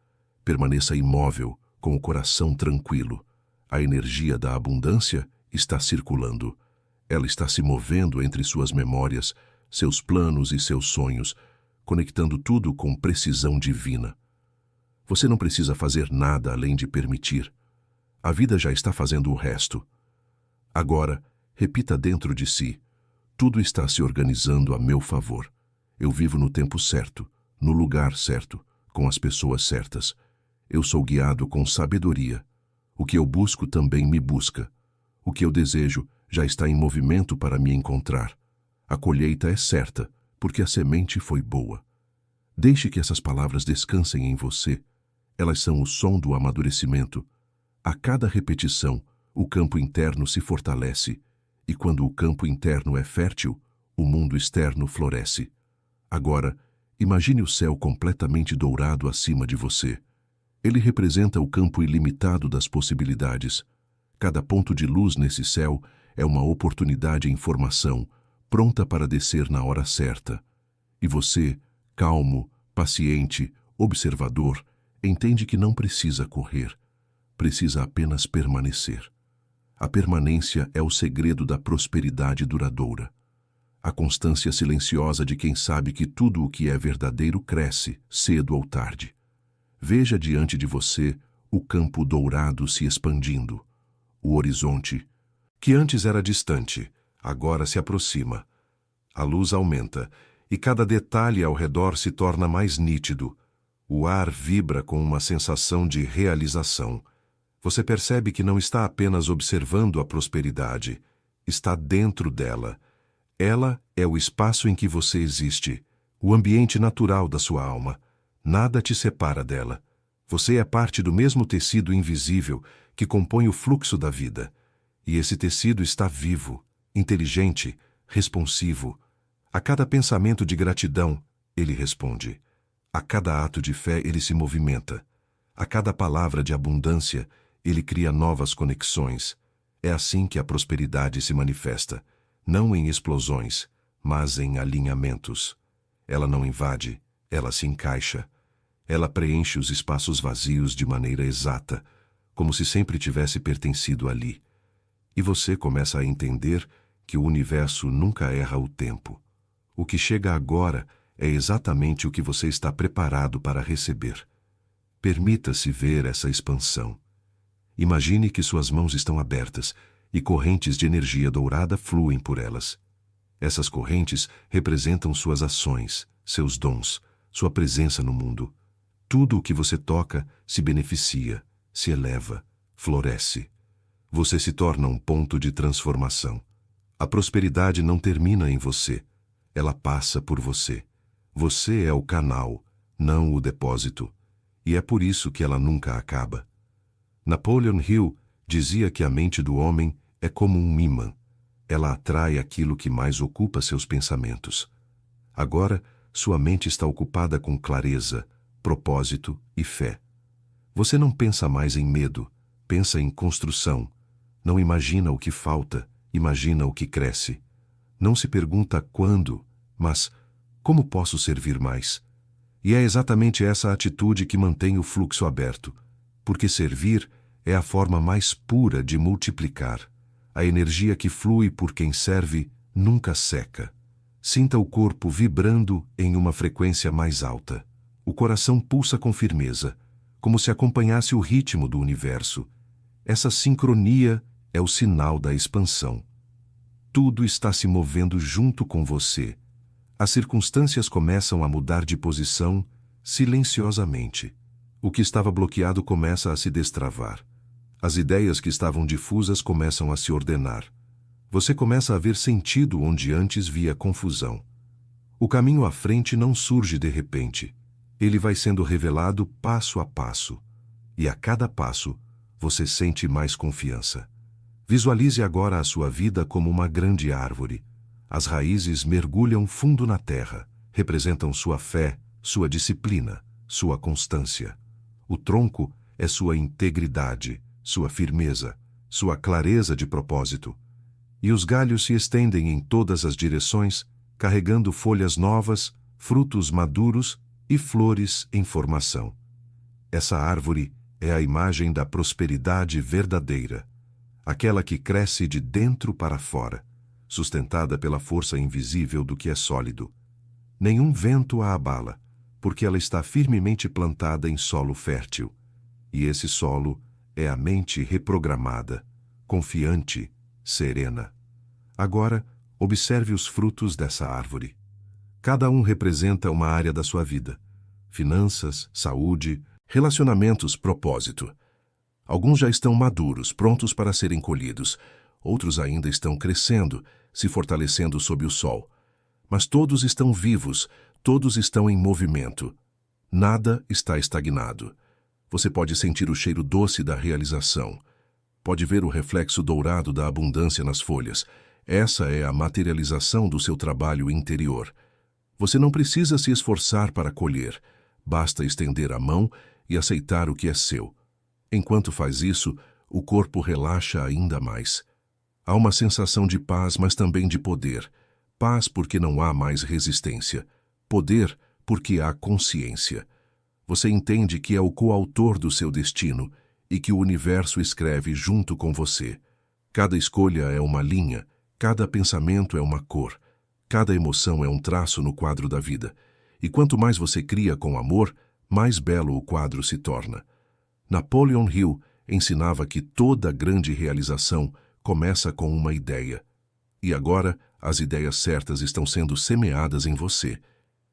Permaneça imóvel, com o coração tranquilo. A energia da abundância está circulando. Ela está se movendo entre suas memórias, seus planos e seus sonhos, conectando tudo com precisão divina. Você não precisa fazer nada além de permitir. A vida já está fazendo o resto. Agora, repita dentro de si: tudo está se organizando a meu favor. Eu vivo no tempo certo, no lugar certo, com as pessoas certas. Eu sou guiado com sabedoria. O que eu busco também me busca. O que eu desejo já está em movimento para me encontrar. A colheita é certa, porque a semente foi boa. Deixe que essas palavras descansem em você. Elas são o som do amadurecimento. A cada repetição, o campo interno se fortalece, e quando o campo interno é fértil, o mundo externo floresce. Agora, imagine o céu completamente dourado acima de você. Ele representa o campo ilimitado das possibilidades. Cada ponto de luz nesse céu é uma oportunidade em formação, pronta para descer na hora certa. E você, calmo, paciente, observador, entende que não precisa correr, precisa apenas permanecer. A permanência é o segredo da prosperidade duradoura. A constância silenciosa de quem sabe que tudo o que é verdadeiro cresce, cedo ou tarde. Veja diante de você o campo dourado se expandindo. O horizonte, que antes era distante, agora se aproxima. A luz aumenta, e cada detalhe ao redor se torna mais nítido. O ar vibra com uma sensação de realização. Você percebe que não está apenas observando a prosperidade, está dentro dela. Ela é o espaço em que você existe, o ambiente natural da sua alma. Nada te separa dela. Você é parte do mesmo tecido invisível que compõe o fluxo da vida. E esse tecido está vivo, inteligente, responsivo. A cada pensamento de gratidão, ele responde. A cada ato de fé, ele se movimenta. A cada palavra de abundância, ele cria novas conexões. É assim que a prosperidade se manifesta, não em explosões, mas em alinhamentos. Ela não invade, ela se encaixa. Ela preenche os espaços vazios de maneira exata, como se sempre tivesse pertencido ali. E você começa a entender que o universo nunca erra o tempo. O que chega agora é exatamente o que você está preparado para receber. Permita-se ver essa expansão. Imagine que suas mãos estão abertas e correntes de energia dourada fluem por elas. Essas correntes representam suas ações, seus dons, sua presença no mundo. Tudo o que você toca se beneficia, se eleva, floresce. Você se torna um ponto de transformação. A prosperidade não termina em você, ela passa por você. Você é o canal, não o depósito, e é por isso que ela nunca acaba. Napoleon Hill dizia que a mente do homem é como um ímã. Ela atrai aquilo que mais ocupa seus pensamentos. Agora, sua mente está ocupada com clareza, propósito e fé. Você não pensa mais em medo, pensa em construção. Não imagina o que falta, imagina o que cresce. Não se pergunta quando, mas como posso servir mais? E é exatamente essa atitude que mantém o fluxo aberto, porque servir é a forma mais pura de multiplicar. A energia que flui por quem serve nunca seca. Sinta o corpo vibrando em uma frequência mais alta. O coração pulsa com firmeza, como se acompanhasse o ritmo do universo. Essa sincronia é o sinal da expansão. Tudo está se movendo junto com você. As circunstâncias começam a mudar de posição silenciosamente. O que estava bloqueado começa a se destravar. As ideias que estavam difusas começam a se ordenar. Você começa a ver sentido onde antes via confusão. O caminho à frente não surge de repente. Ele vai sendo revelado passo a passo. E a cada passo, você sente mais confiança. Visualize agora a sua vida como uma grande árvore. As raízes mergulham fundo na terra, representam sua fé, sua disciplina, sua constância. O tronco é sua integridade, sua firmeza, sua clareza de propósito. E os galhos se estendem em todas as direções, carregando folhas novas, frutos maduros e flores em formação. Essa árvore é a imagem da prosperidade verdadeira, aquela que cresce de dentro para fora, sustentada pela força invisível do que é sólido. Nenhum vento a abala, porque ela está firmemente plantada em solo fértil. E esse solo é a mente reprogramada, confiante, serena. Agora, observe os frutos dessa árvore. Cada um representa uma área da sua vida: finanças, saúde, relacionamentos, propósito. Alguns já estão maduros, prontos para serem colhidos. Outros ainda estão crescendo, se fortalecendo sob o sol. Mas todos estão vivos, todos estão em movimento. Nada está estagnado. Você pode sentir o cheiro doce da realização. Pode ver o reflexo dourado da abundância nas folhas. Essa é a materialização do seu trabalho interior. Você não precisa se esforçar para colher. Basta estender a mão e aceitar o que é seu. Enquanto faz isso, o corpo relaxa ainda mais. Há uma sensação de paz, mas também de poder. Paz porque não há mais resistência. Poder porque há consciência. Você entende que é o coautor do seu destino e que o universo escreve junto com você. Cada escolha é uma linha, cada pensamento é uma cor, cada emoção é um traço no quadro da vida. E quanto mais você cria com amor, mais belo o quadro se torna. Napoleon Hill ensinava que toda grande realização começa com uma ideia. E agora, as ideias certas estão sendo semeadas em você.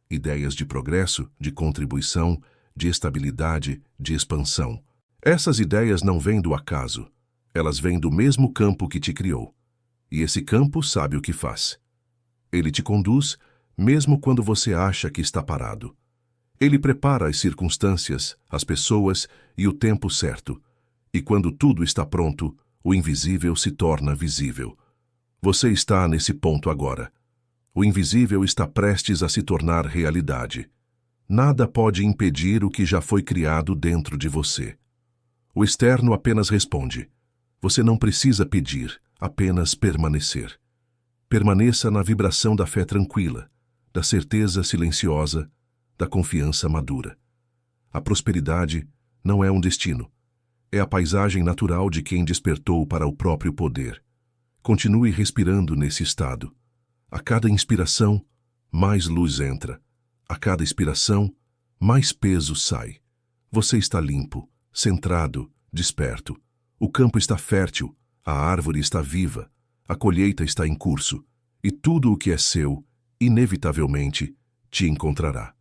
Ideias de progresso, de contribuição, de estabilidade, de expansão. Essas ideias não vêm do acaso. Elas vêm do mesmo campo que te criou. E esse campo sabe o que faz. Ele te conduz, mesmo quando você acha que está parado. Ele prepara as circunstâncias, as pessoas e o tempo certo. E quando tudo está pronto, o invisível se torna visível. Você está nesse ponto agora. O invisível está prestes a se tornar realidade. Nada pode impedir o que já foi criado dentro de você. O externo apenas responde. Você não precisa pedir, apenas permanecer. Permaneça na vibração da fé tranquila, da certeza silenciosa, da confiança madura. A prosperidade não é um destino. É a paisagem natural de quem despertou para o próprio poder. Continue respirando nesse estado. A cada inspiração, mais luz entra. A cada expiração, mais peso sai. Você está limpo, centrado, desperto. O campo está fértil, a árvore está viva, a colheita está em curso, e tudo o que é seu, inevitavelmente, te encontrará.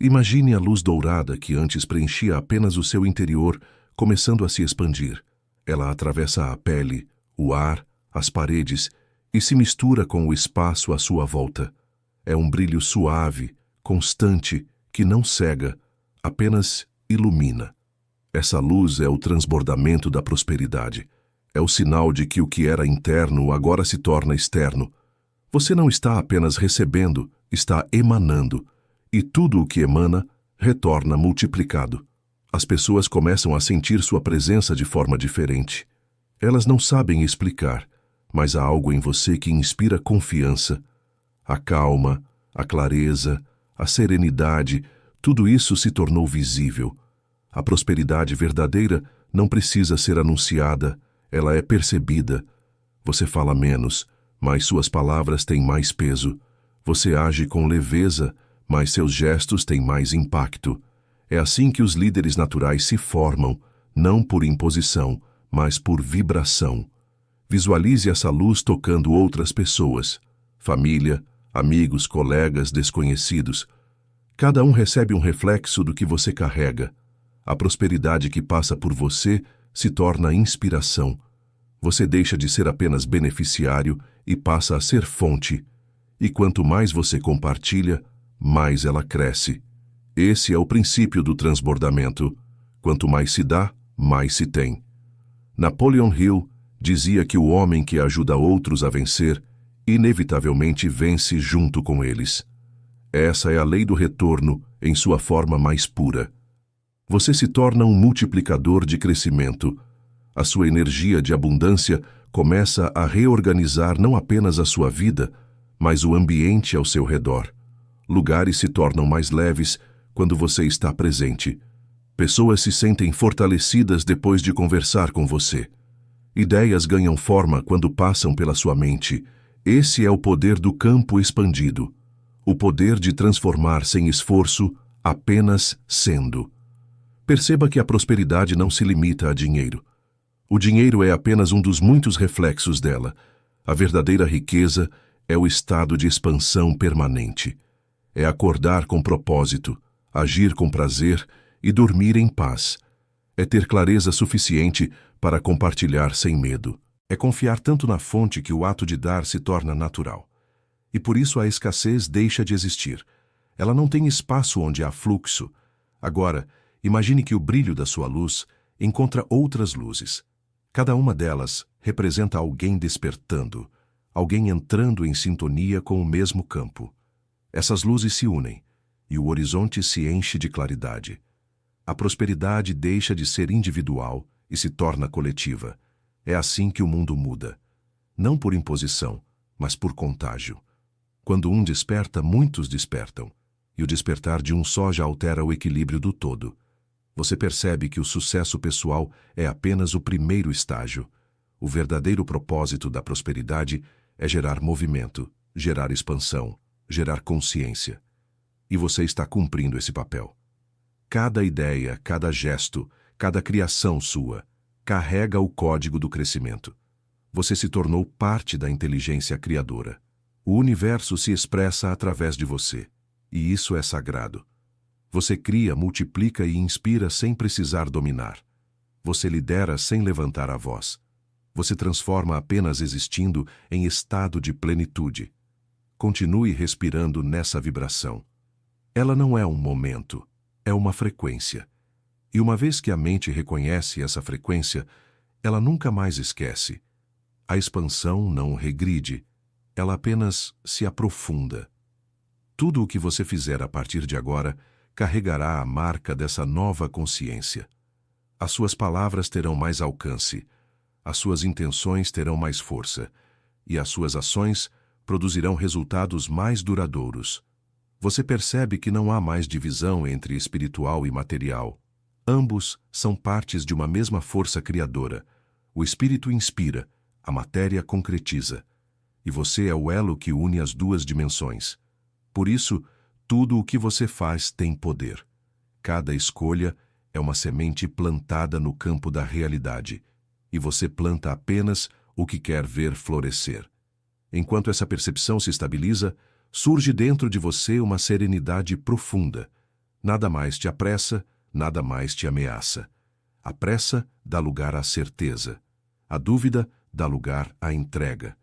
Imagine a luz dourada que antes preenchia apenas o seu interior, começando a se expandir. Ela atravessa a pele, o ar, as paredes e se mistura com o espaço à sua volta. É um brilho suave, constante, que não cega, apenas ilumina. Essa luz é o transbordamento da prosperidade. É o sinal de que o que era interno agora se torna externo. Você não está apenas recebendo, está emanando. E tudo o que emana, retorna multiplicado. As pessoas começam a sentir sua presença de forma diferente. Elas não sabem explicar, mas há algo em você que inspira confiança. A calma, a clareza, a serenidade, tudo isso se tornou visível. A prosperidade verdadeira não precisa ser anunciada, ela é percebida. Você fala menos, mas suas palavras têm mais peso. Você age com leveza, mas seus gestos têm mais impacto. É assim que os líderes naturais se formam, não por imposição, mas por vibração. Visualize essa luz tocando outras pessoas, família, amigos, colegas, desconhecidos. Cada um recebe um reflexo do que você carrega. A prosperidade que passa por você se torna inspiração. Você deixa de ser apenas beneficiário e passa a ser fonte. E quanto mais você compartilha, mais ela cresce. Esse é o princípio do transbordamento. Quanto mais se dá, mais se tem. Napoleon Hill dizia que o homem que ajuda outros a vencer, inevitavelmente vence junto com eles. Essa é a lei do retorno em sua forma mais pura. Você se torna um multiplicador de crescimento. A sua energia de abundância começa a reorganizar não apenas a sua vida, mas o ambiente ao seu redor. Lugares se tornam mais leves quando você está presente. Pessoas se sentem fortalecidas depois de conversar com você. Ideias ganham forma quando passam pela sua mente. Esse é o poder do campo expandido. O poder de transformar sem esforço, apenas sendo. Perceba que a prosperidade não se limita a dinheiro. O dinheiro é apenas um dos muitos reflexos dela. A verdadeira riqueza é o estado de expansão permanente. É acordar com propósito, agir com prazer e dormir em paz. É ter clareza suficiente para compartilhar sem medo. É confiar tanto na fonte que o ato de dar se torna natural. E por isso a escassez deixa de existir. Ela não tem espaço onde há fluxo. Agora, imagine que o brilho da sua luz encontra outras luzes. Cada uma delas representa alguém despertando, alguém entrando em sintonia com o mesmo campo. Essas luzes se unem, e o horizonte se enche de claridade. A prosperidade deixa de ser individual e se torna coletiva. É assim que o mundo muda. Não por imposição, mas por contágio. Quando um desperta, muitos despertam. E o despertar de um só já altera o equilíbrio do todo. Você percebe que o sucesso pessoal é apenas o primeiro estágio. O verdadeiro propósito da prosperidade é gerar movimento, gerar expansão, gerar consciência. E você está cumprindo esse papel. Cada ideia, cada gesto, cada criação sua carrega o código do crescimento. Você se tornou parte da inteligência criadora. O universo se expressa através de você, e isso é sagrado. Você cria, multiplica e inspira sem precisar dominar. Você lidera sem levantar a voz. Você transforma apenas existindo em estado de plenitude. Continue respirando nessa vibração. Ela não é um momento, é uma frequência. E uma vez que a mente reconhece essa frequência, ela nunca mais esquece. A expansão não regride, ela apenas se aprofunda. Tudo o que você fizer a partir de agora carregará a marca dessa nova consciência. As suas palavras terão mais alcance, as suas intenções terão mais força, e as suas ações produzirão resultados mais duradouros. Você percebe que não há mais divisão entre espiritual e material. Ambos são partes de uma mesma força criadora. O espírito inspira, a matéria concretiza. E você é o elo que une as duas dimensões. Por isso, tudo o que você faz tem poder. Cada escolha é uma semente plantada no campo da realidade, e você planta apenas o que quer ver florescer. Enquanto essa percepção se estabiliza, surge dentro de você uma serenidade profunda. Nada mais te apressa, nada mais te ameaça. A pressa dá lugar à certeza. A dúvida dá lugar à entrega.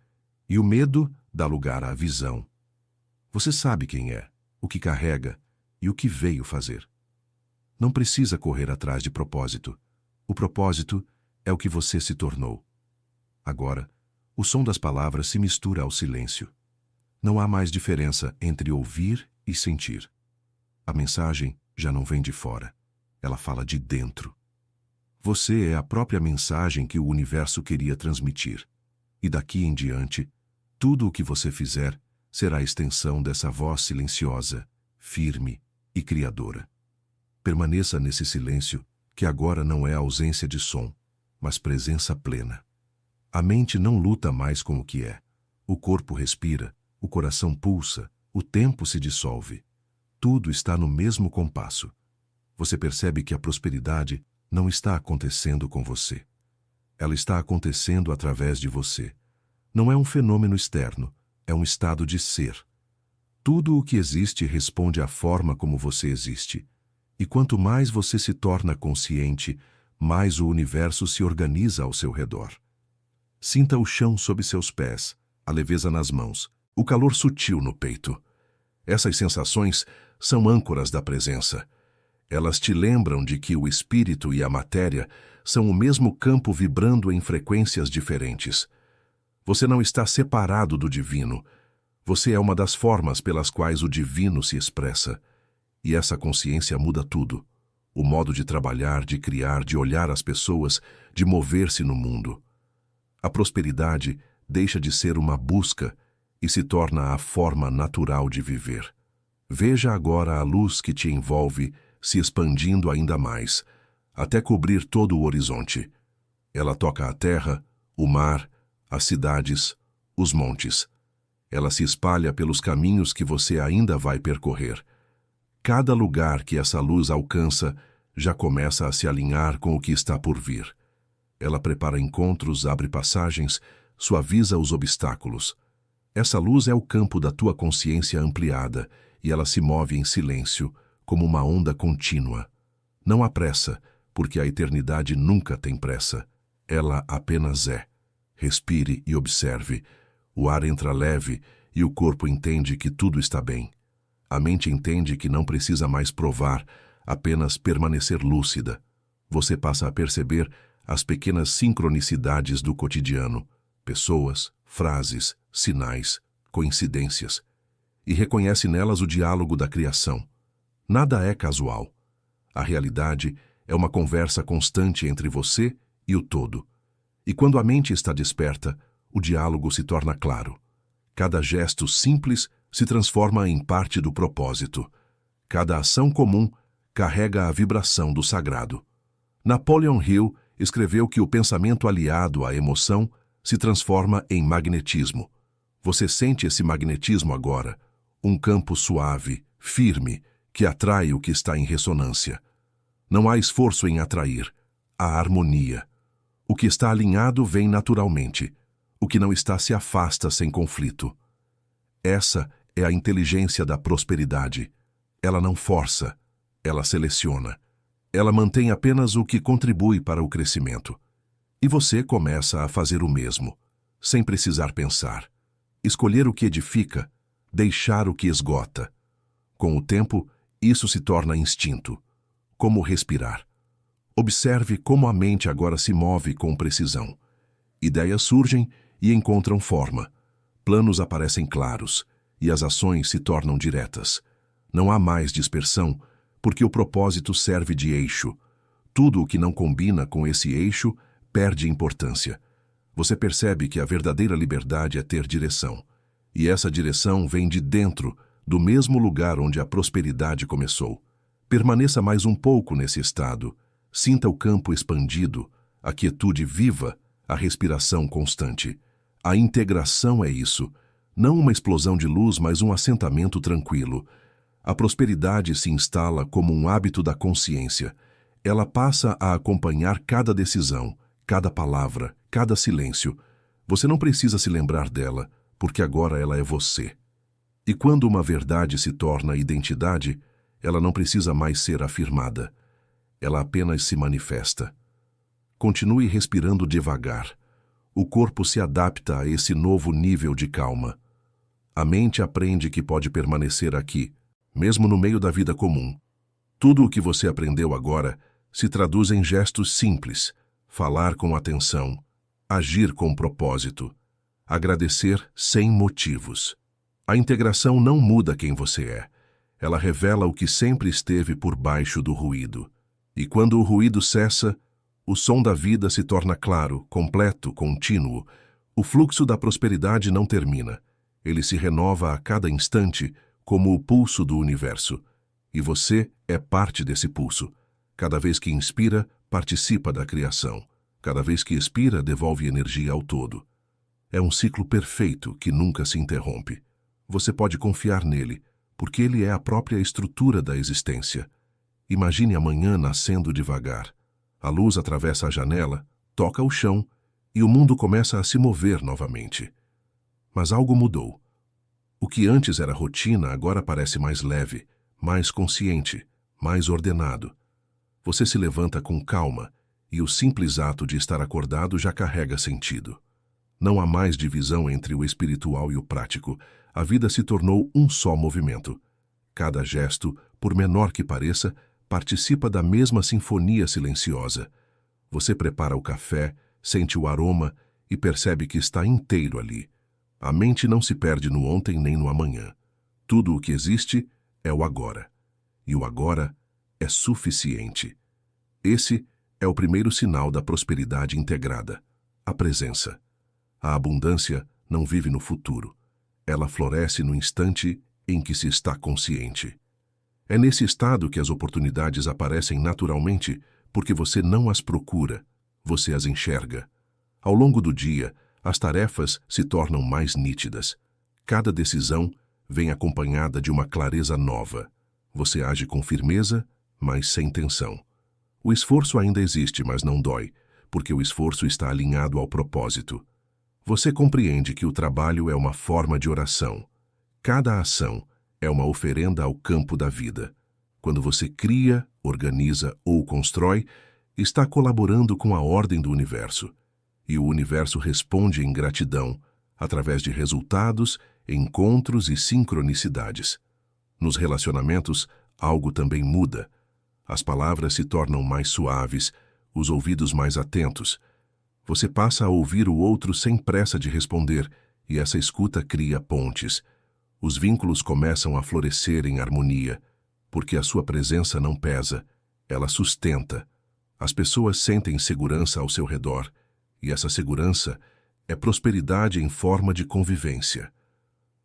E o medo dá lugar à visão. Você sabe quem é, o que carrega e o que veio fazer. Não precisa correr atrás de propósito. O propósito é o que você se tornou. Agora, o som das palavras se mistura ao silêncio. Não há mais diferença entre ouvir e sentir. A mensagem já não vem de fora. Ela fala de dentro. Você é a própria mensagem que o universo queria transmitir. E daqui em diante, tudo o que você fizer será a extensão dessa voz silenciosa, firme e criadora. Permaneça nesse silêncio, que agora não é ausência de som, mas presença plena. A mente não luta mais com o que é. O corpo respira, o coração pulsa, o tempo se dissolve. Tudo está no mesmo compasso. Você percebe que a prosperidade não está acontecendo com você. Ela está acontecendo através de você. Não é um fenômeno externo, é um estado de ser. Tudo o que existe responde à forma como você existe. E quanto mais você se torna consciente, mais o universo se organiza ao seu redor. Sinta o chão sob seus pés, a leveza nas mãos, o calor sutil no peito. Essas sensações são âncoras da presença. Elas te lembram de que o espírito e a matéria são o mesmo campo vibrando em frequências diferentes. Você não está separado do divino. Você é uma das formas pelas quais o divino se expressa. E essa consciência muda tudo. O modo de trabalhar, de criar, de olhar as pessoas, de mover-se no mundo. A prosperidade deixa de ser uma busca e se torna a forma natural de viver. Veja agora a luz que te envolve se expandindo ainda mais, até cobrir todo o horizonte. Ela toca a terra, o mar, as cidades, os montes. Ela se espalha pelos caminhos que você ainda vai percorrer. Cada lugar que essa luz alcança já começa a se alinhar com o que está por vir. Ela prepara encontros, abre passagens, suaviza os obstáculos. Essa luz é o campo da tua consciência ampliada e ela se move em silêncio, como uma onda contínua. Não há pressa, porque a eternidade nunca tem pressa. Ela apenas é. Respire e observe. O ar entra leve e o corpo entende que tudo está bem. A mente entende que não precisa mais provar, apenas permanecer lúcida. Você passa a perceber as pequenas sincronicidades do cotidiano, pessoas, frases, sinais, coincidências, e reconhece nelas o diálogo da criação. Nada é casual. A realidade é uma conversa constante entre você e o todo. E quando a mente está desperta, o diálogo se torna claro. Cada gesto simples se transforma em parte do propósito. Cada ação comum carrega a vibração do sagrado. Napoleon Hill escreveu que o pensamento aliado à emoção se transforma em magnetismo. Você sente esse magnetismo agora, um campo suave, firme, que atrai o que está em ressonância. Não há esforço em atrair, há harmonia. O que está alinhado vem naturalmente. O que não está se afasta sem conflito. Essa é a inteligência da prosperidade. Ela não força, Ela seleciona. Ela mantém apenas o que contribui para o crescimento. E você começa a fazer o mesmo, sem precisar pensar. Escolher o que edifica, deixar o que esgota. Com o tempo, isso se torna instinto. Como respirar. Observe como a mente agora se move com precisão. Ideias surgem e encontram forma. Planos aparecem claros e as ações se tornam diretas. Não há mais dispersão, porque o propósito serve de eixo. Tudo o que não combina com esse eixo perde importância. Você percebe que a verdadeira liberdade é ter direção. E essa direção vem de dentro, do mesmo lugar onde a prosperidade começou. Permaneça mais um pouco nesse estado. Sinta o campo expandido, a quietude viva, a respiração constante. A integração é isso. Não uma explosão de luz, mas um assentamento tranquilo. A prosperidade se instala como um hábito da consciência. Ela passa a acompanhar cada decisão, cada palavra, cada silêncio. Você não precisa se lembrar dela, porque agora ela é você. E quando uma verdade se torna identidade, ela não precisa mais ser afirmada. Ela apenas se manifesta. Continue respirando devagar. O corpo se adapta a esse novo nível de calma. A mente aprende que pode permanecer aqui, mesmo no meio da vida comum. Tudo o que você aprendeu agora se traduz em gestos simples: falar com atenção, agir com propósito, agradecer sem motivos. A integração não muda quem você é. Ela revela o que sempre esteve por baixo do ruído. E quando o ruído cessa, o som da vida se torna claro, completo, contínuo. O fluxo da prosperidade não termina. Ele se renova a cada instante, como o pulso do universo. E você é parte desse pulso. Cada vez que inspira, participa da criação. Cada vez que expira, devolve energia ao todo. É um ciclo perfeito que nunca se interrompe. Você pode confiar nele, porque ele é a própria estrutura da existência. Imagine a manhã nascendo devagar. A luz atravessa a janela, toca o chão e o mundo começa a se mover novamente. Mas algo mudou. O que antes era rotina agora parece mais leve, mais consciente, mais ordenado. Você se levanta com calma e o simples ato de estar acordado já carrega sentido. Não há mais divisão entre o espiritual e o prático. A vida se tornou um só movimento. Cada gesto, por menor que pareça, participa da mesma sinfonia silenciosa. Você prepara o café, sente o aroma e percebe que está inteiro ali. A mente não se perde no ontem nem no amanhã. Tudo o que existe é o agora. E o agora é suficiente. Esse é o primeiro sinal da prosperidade integrada, a presença. A abundância não vive no futuro. Ela floresce no instante em que se está consciente. É nesse estado que as oportunidades aparecem naturalmente, porque você não as procura, você as enxerga. Ao longo do dia, as tarefas se tornam mais nítidas. Cada decisão vem acompanhada de uma clareza nova. Você age com firmeza, mas sem tensão. O esforço ainda existe, mas não dói, porque o esforço está alinhado ao propósito. Você compreende que o trabalho é uma forma de oração. Cada ação é uma oferenda ao campo da vida. Quando você cria, organiza ou constrói, está colaborando com a ordem do universo. E o universo responde em gratidão, através de resultados, encontros e sincronicidades. Nos relacionamentos, algo também muda. As palavras se tornam mais suaves, os ouvidos mais atentos. Você passa a ouvir o outro sem pressa de responder, e essa escuta cria pontes. Os vínculos começam a florescer em harmonia, porque a sua presença não pesa, ela sustenta. As pessoas sentem segurança ao seu redor, e essa segurança é prosperidade em forma de convivência.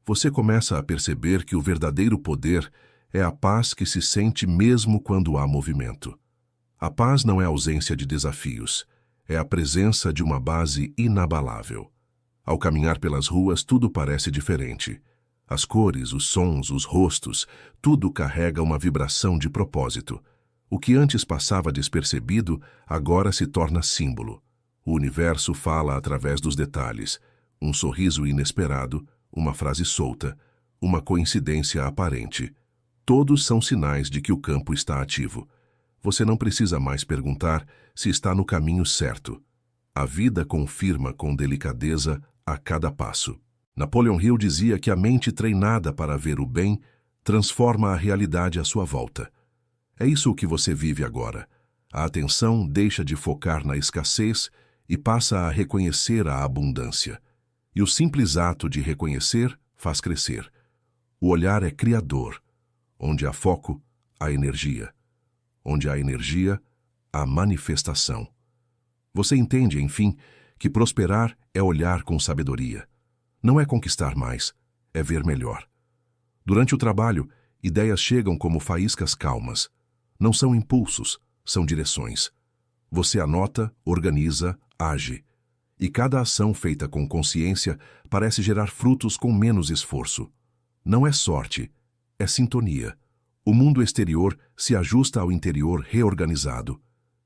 Você começa a perceber que o verdadeiro poder é a paz que se sente mesmo quando há movimento. A paz não é ausência de desafios, é a presença de uma base inabalável. Ao caminhar pelas ruas, tudo parece diferente. As cores, os sons, os rostos, tudo carrega uma vibração de propósito. O que antes passava despercebido, agora se torna símbolo. O universo fala através dos detalhes. Um sorriso inesperado, uma frase solta, uma coincidência aparente. Todos são sinais de que o campo está ativo. Você não precisa mais perguntar se está no caminho certo. A vida confirma com delicadeza a cada passo. Napoleon Hill dizia que a mente treinada para ver o bem transforma a realidade à sua volta. É isso que você vive agora. A atenção deixa de focar na escassez e passa a reconhecer a abundância. E o simples ato de reconhecer faz crescer. O olhar é criador. Onde há foco, há energia. Onde há energia, há manifestação. Você entende, enfim, que prosperar é olhar com sabedoria. Não é conquistar mais, é ver melhor. Durante o trabalho, ideias chegam como faíscas calmas. Não são impulsos, são direções. Você anota, organiza, age. E cada ação feita com consciência parece gerar frutos com menos esforço. Não é sorte, é sintonia. O mundo exterior se ajusta ao interior reorganizado.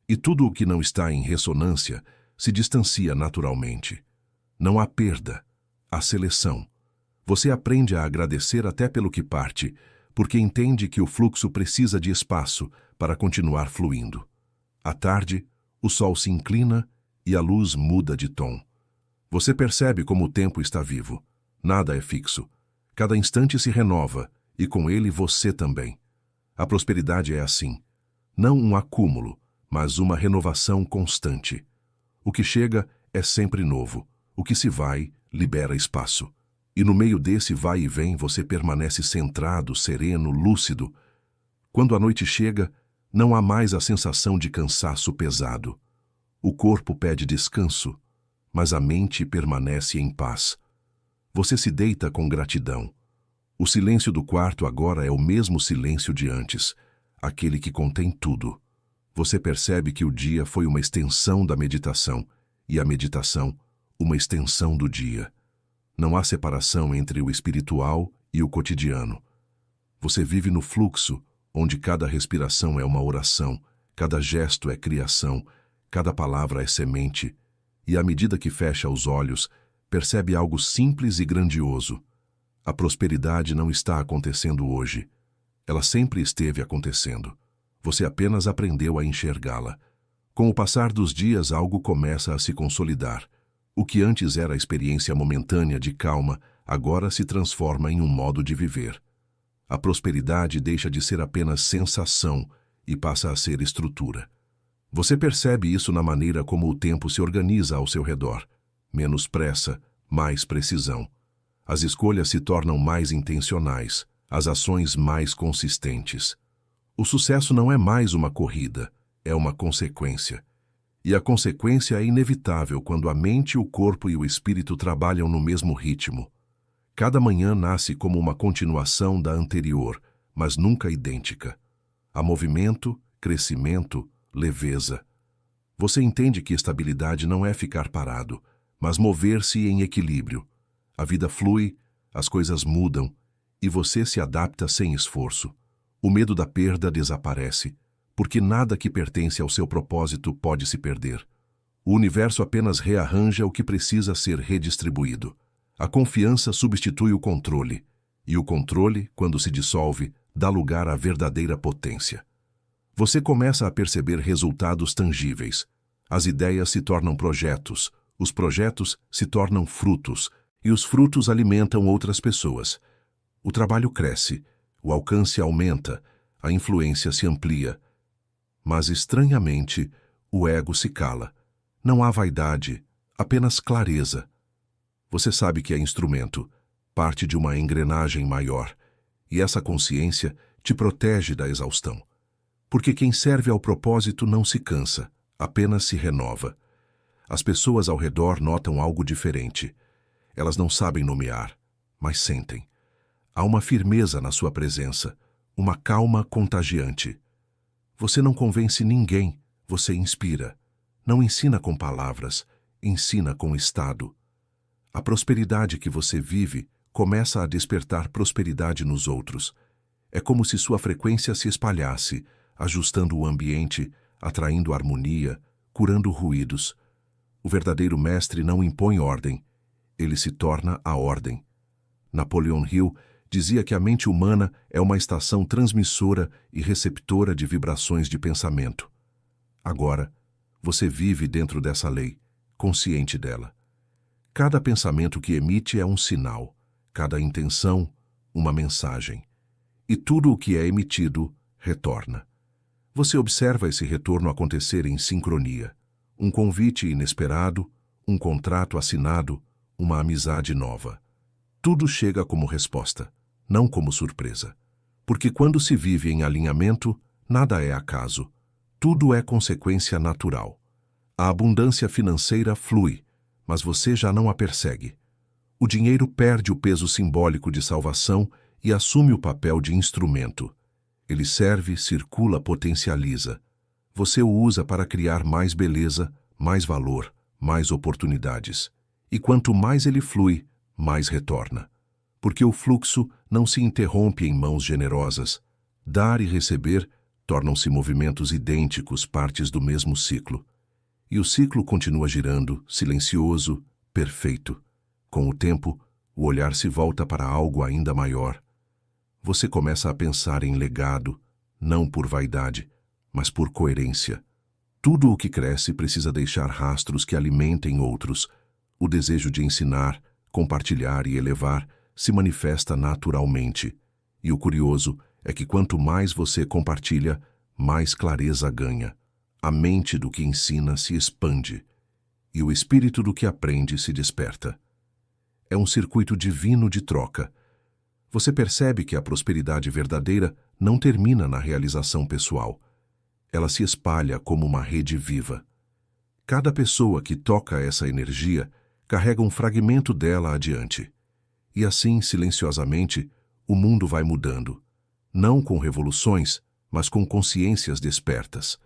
E tudo o que não está em ressonância se distancia naturalmente. Não há perda, há seleção. Você aprende a agradecer até pelo que parte, porque entende que o fluxo precisa de espaço para continuar fluindo. À tarde, o sol se inclina e a luz muda de tom. Você percebe como o tempo está vivo. Nada é fixo. Cada instante se renova, e com ele você também. A prosperidade é assim. Não um acúmulo, mas uma renovação constante. O que chega é sempre novo. O que se vai, libera espaço. E no meio desse vai e vem você permanece centrado, sereno, lúcido. Quando a noite chega, não há mais a sensação de cansaço pesado. O corpo pede descanso, mas a mente permanece em paz. Você se deita com gratidão. O silêncio do quarto agora é o mesmo silêncio de antes, aquele que contém tudo. Você percebe que o dia foi uma extensão da meditação, e a meditação, uma extensão do dia. Não há separação entre o espiritual e o cotidiano. Você vive no fluxo, onde cada respiração é uma oração, cada gesto é criação, cada palavra é semente, e à medida que fecha os olhos, percebe algo simples e grandioso. A prosperidade não está acontecendo hoje. Ela sempre esteve acontecendo. Você apenas aprendeu a enxergá-la. Com o passar dos dias, algo começa a se consolidar. O que antes era a experiência momentânea de calma, agora se transforma em um modo de viver. A prosperidade deixa de ser apenas sensação e passa a ser estrutura. Você percebe isso na maneira como o tempo se organiza ao seu redor. Menos pressa, mais precisão. As escolhas se tornam mais intencionais, as ações mais consistentes. O sucesso não é mais uma corrida, é uma consequência. E a consequência é inevitável quando a mente, o corpo e o espírito trabalham no mesmo ritmo. Cada manhã nasce como uma continuação da anterior, mas nunca idêntica. Há movimento, crescimento, leveza. Você entende que estabilidade não é ficar parado, mas mover-se em equilíbrio. A vida flui, as coisas mudam, e você se adapta sem esforço. O medo da perda desaparece, porque nada que pertence ao seu propósito pode se perder. O universo apenas rearranja o que precisa ser redistribuído. A confiança substitui o controle, e o controle, quando se dissolve, dá lugar à verdadeira potência. Você começa a perceber resultados tangíveis. As ideias se tornam projetos, os projetos se tornam frutos, e os frutos alimentam outras pessoas. O trabalho cresce, o alcance aumenta, a influência se amplia. Mas, estranhamente, o ego se cala. Não há vaidade, apenas clareza. Você sabe que é instrumento, parte de uma engrenagem maior, e essa consciência te protege da exaustão. Porque quem serve ao propósito não se cansa, apenas se renova. As pessoas ao redor notam algo diferente. Elas não sabem nomear, mas sentem. Há uma firmeza na sua presença, uma calma contagiante. Você não convence ninguém, você inspira. Não ensina com palavras, ensina com estado. A prosperidade que você vive começa a despertar prosperidade nos outros. É como se sua frequência se espalhasse, ajustando o ambiente, atraindo harmonia, curando ruídos. O verdadeiro mestre não impõe ordem, ele se torna a ordem. Napoleon Hill dizia que a mente humana é uma estação transmissora e receptora de vibrações de pensamento. Agora, você vive dentro dessa lei, consciente dela. Cada pensamento que emite é um sinal, cada intenção, uma mensagem. E tudo o que é emitido, retorna. Você observa esse retorno acontecer em sincronia. Um convite inesperado, um contrato assinado, uma amizade nova. Tudo chega como resposta, não como surpresa. Porque quando se vive em alinhamento, nada é acaso. Tudo é consequência natural. A abundância financeira flui, mas você já não a persegue. O dinheiro perde o peso simbólico de salvação e assume o papel de instrumento. Ele serve, circula, potencializa. Você o usa para criar mais beleza, mais valor, mais oportunidades. E quanto mais ele flui, mais retorna. Porque o fluxo não se interrompe em mãos generosas. Dar e receber tornam-se movimentos idênticos, partes do mesmo ciclo. E o ciclo continua girando, silencioso, perfeito. Com o tempo, o olhar se volta para algo ainda maior. Você começa a pensar em legado, não por vaidade, mas por coerência. Tudo o que cresce precisa deixar rastros que alimentem outros. O desejo de ensinar, compartilhar e elevar se manifesta naturalmente. E o curioso é que quanto mais você compartilha, mais clareza ganha. A mente do que ensina se expande, e o espírito do que aprende se desperta. É um circuito divino de troca. Você percebe que a prosperidade verdadeira não termina na realização pessoal. Ela se espalha como uma rede viva. Cada pessoa que toca essa energia carrega um fragmento dela adiante. E assim, silenciosamente, o mundo vai mudando. Não com revoluções, mas com consciências despertas.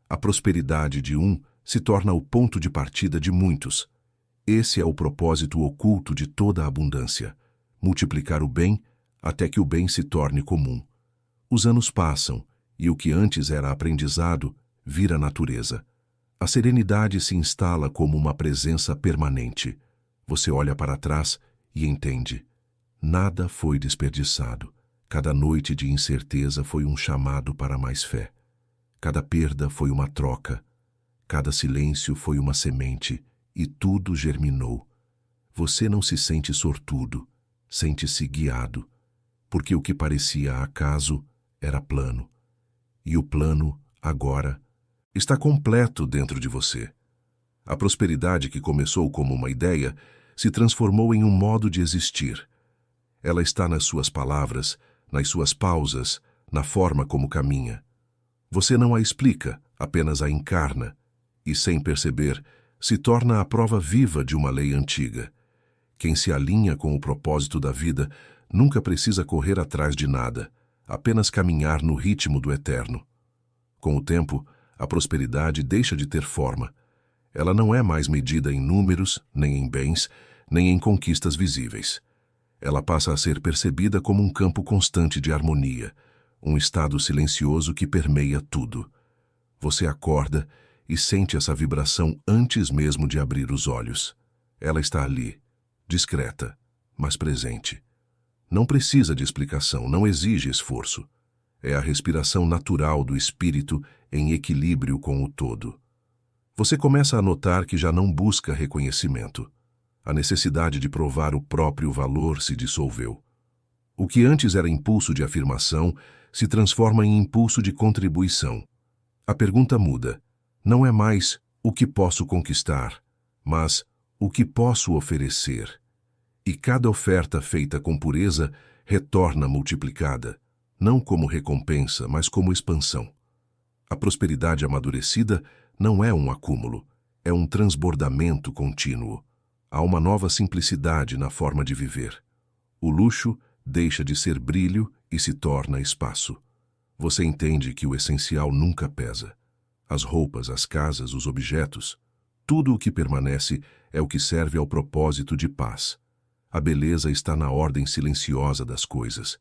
A prosperidade de um se torna o ponto de partida de muitos. Esse é o propósito oculto de toda a abundância: multiplicar o bem até que o bem se torne comum. Os anos passam, e o que antes era aprendizado vira natureza. A serenidade se instala como uma presença permanente. Você olha para trás e entende. Nada foi desperdiçado. Cada noite de incerteza foi um chamado para mais fé. Cada perda foi uma troca. Cada silêncio foi uma semente, e tudo germinou. Você não se sente sortudo, sente-se guiado, porque o que parecia acaso era plano. E o plano, agora, está completo dentro de você. A prosperidade que começou como uma ideia se transformou em um modo de existir. Ela está nas suas palavras, nas suas pausas, na forma como caminha. Você não a explica, apenas a encarna, e sem perceber, se torna a prova viva de uma lei antiga. Quem se alinha com o propósito da vida nunca precisa correr atrás de nada, apenas caminhar no ritmo do eterno. Com o tempo, a prosperidade deixa de ter forma. Ela não é mais medida em números, nem em bens, nem em conquistas visíveis. Ela passa a ser percebida como um campo constante de harmonia, um estado silencioso que permeia tudo. Você acorda e sente essa vibração antes mesmo de abrir os olhos. Ela está ali, discreta, mas presente. Não precisa de explicação, não exige esforço. É a respiração natural do espírito em equilíbrio com o todo. Você começa a notar que já não busca reconhecimento. A necessidade de provar o próprio valor se dissolveu. O que antes era impulso de afirmação se transforma em impulso de contribuição. A pergunta muda. Não é mais o que posso conquistar, mas o que posso oferecer. E cada oferta feita com pureza retorna multiplicada, não como recompensa, mas como expansão. A prosperidade amadurecida não é um acúmulo, é um transbordamento contínuo. Há uma nova simplicidade na forma de viver. O luxo deixa de ser brilho e se torna espaço. Você entende que o essencial nunca pesa. As roupas, as casas, os objetos, tudo o que permanece é o que serve ao propósito de paz. A beleza está na ordem silenciosa das coisas.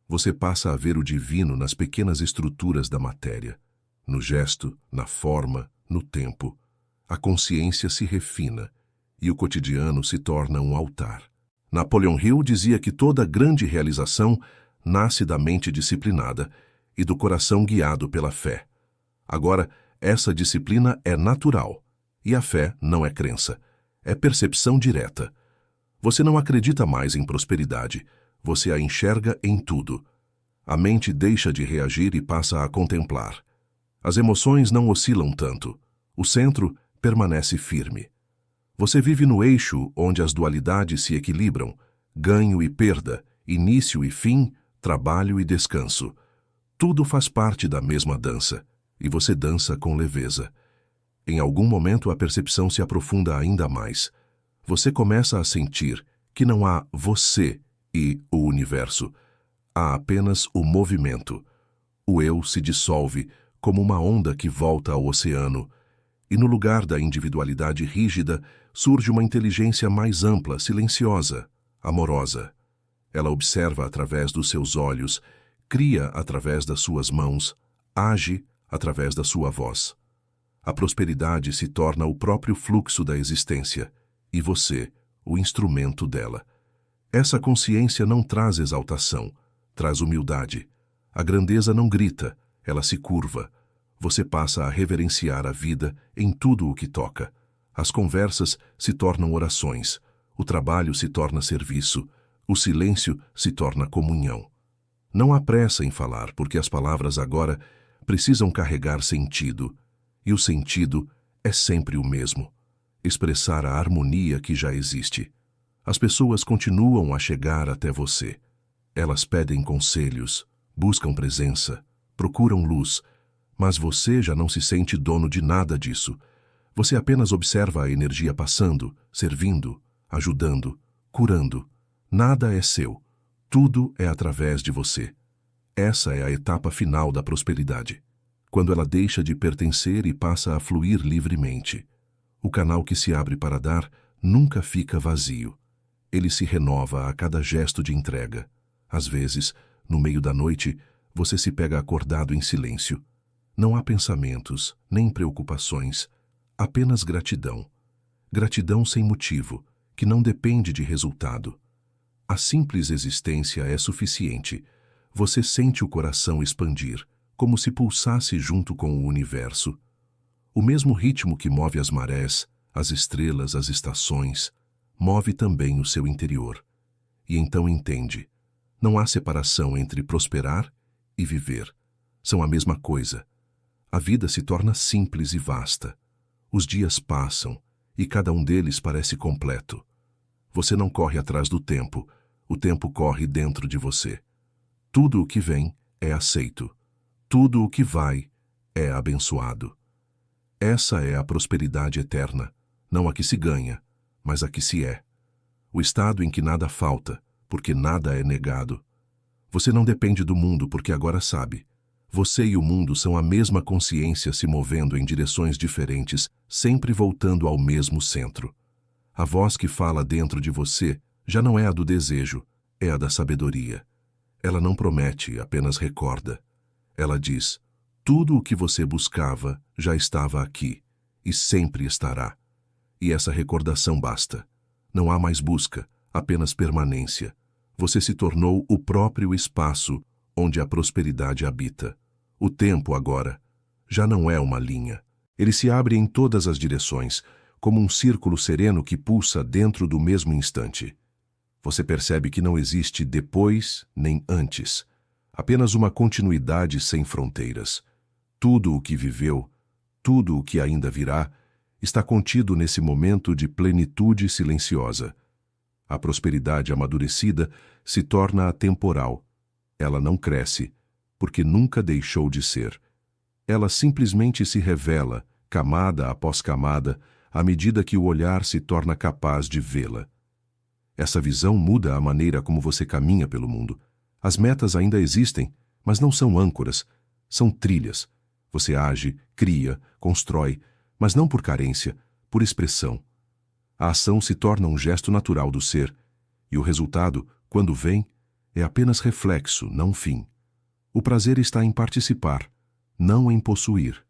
Você passa a ver o divino nas pequenas estruturas da matéria, no gesto, na forma, no tempo. A consciência se refina e o cotidiano se torna um altar. Napoleon Hill dizia que toda grande realização nasce da mente disciplinada e do coração guiado pela fé. Agora, essa disciplina é natural, e a fé não é crença, é percepção direta. Você não acredita mais em prosperidade, você a enxerga em tudo. A mente deixa de reagir e passa a contemplar. As emoções não oscilam tanto, o centro permanece firme. Você vive no eixo onde as dualidades se equilibram, ganho e perda, início e fim, trabalho e descanso. Tudo faz parte da mesma dança, e você dança com leveza. Em algum momento a percepção se aprofunda ainda mais. Você começa a sentir que não há você e o universo. Há apenas o movimento. O eu se dissolve como uma onda que volta ao oceano, e no lugar da individualidade rígida surge uma inteligência mais ampla, silenciosa, amorosa. Ela observa através dos seus olhos, cria através das suas mãos, age através da sua voz. A prosperidade se torna o próprio fluxo da existência, e você, o instrumento dela. Essa consciência não traz exaltação, traz humildade. A grandeza não grita, ela se curva. Você passa a reverenciar a vida em tudo o que toca. As conversas se tornam orações, o trabalho se torna serviço, o silêncio se torna comunhão. Não há pressa em falar, porque as palavras agora precisam carregar sentido, e o sentido é sempre o mesmo: expressar a harmonia que já existe. As pessoas continuam a chegar até você. Elas pedem conselhos, buscam presença, procuram luz, mas você já não se sente dono de nada disso. Você apenas observa a energia passando, servindo, ajudando, curando. Nada é seu. Tudo é através de você. Essa é a etapa final da prosperidade, quando ela deixa de pertencer e passa a fluir livremente. O canal que se abre para dar nunca fica vazio. Ele se renova a cada gesto de entrega. Às vezes, no meio da noite, você se pega acordado em silêncio. Não há pensamentos, nem preocupações, apenas gratidão. Gratidão sem motivo, que não depende de resultado. A simples existência é suficiente. Você sente o coração expandir, como se pulsasse junto com o universo. O mesmo ritmo que move as marés, as estrelas, as estações, move também o seu interior. E então entende: não há separação entre prosperar e viver. São a mesma coisa. A vida se torna simples e vasta. Os dias passam, e cada um deles parece completo. Você não corre atrás do tempo, o tempo corre dentro de você. Tudo o que vem é aceito. Tudo o que vai é abençoado. Essa é a prosperidade eterna, não a que se ganha, mas a que se é. O estado em que nada falta, porque nada é negado. Você não depende do mundo porque agora sabe. Você e o mundo são a mesma consciência se movendo em direções diferentes, sempre voltando ao mesmo centro. A voz que fala dentro de você já não é a do desejo, é a da sabedoria. Ela não promete, apenas recorda. Ela diz: tudo o que você buscava já estava aqui, e sempre estará. E essa recordação basta. Não há mais busca, apenas permanência. Você se tornou o próprio espaço onde a prosperidade habita. O tempo, agora, já não é uma linha. Ele se abre em todas as direções, como um círculo sereno que pulsa dentro do mesmo instante. Você percebe que não existe depois nem antes, apenas uma continuidade sem fronteiras. Tudo o que viveu, tudo o que ainda virá, está contido nesse momento de plenitude silenciosa. A prosperidade amadurecida se torna atemporal. Ela não cresce, porque nunca deixou de ser. Ela simplesmente se revela, camada após camada, à medida que o olhar se torna capaz de vê-la. Essa visão muda a maneira como você caminha pelo mundo. As metas ainda existem, mas não são âncoras, são trilhas. Você age, cria, constrói, mas não por carência, por expressão. A ação se torna um gesto natural do ser, e o resultado, quando vem, é apenas reflexo, não fim. O prazer está em participar, não em possuir.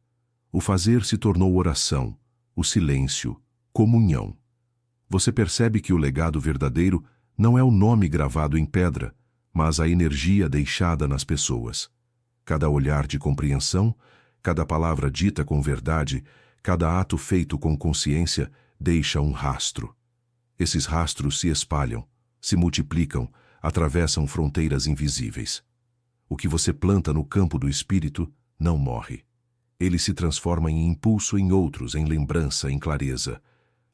O fazer se tornou oração, o silêncio, comunhão. Você percebe que o legado verdadeiro não é o nome gravado em pedra, mas a energia deixada nas pessoas. Cada olhar de compreensão, cada palavra dita com verdade, cada ato feito com consciência deixa um rastro. Esses rastros se espalham, se multiplicam, atravessam fronteiras invisíveis. O que você planta no campo do espírito não morre. Ele se transforma em impulso em outros, em lembrança, em clareza.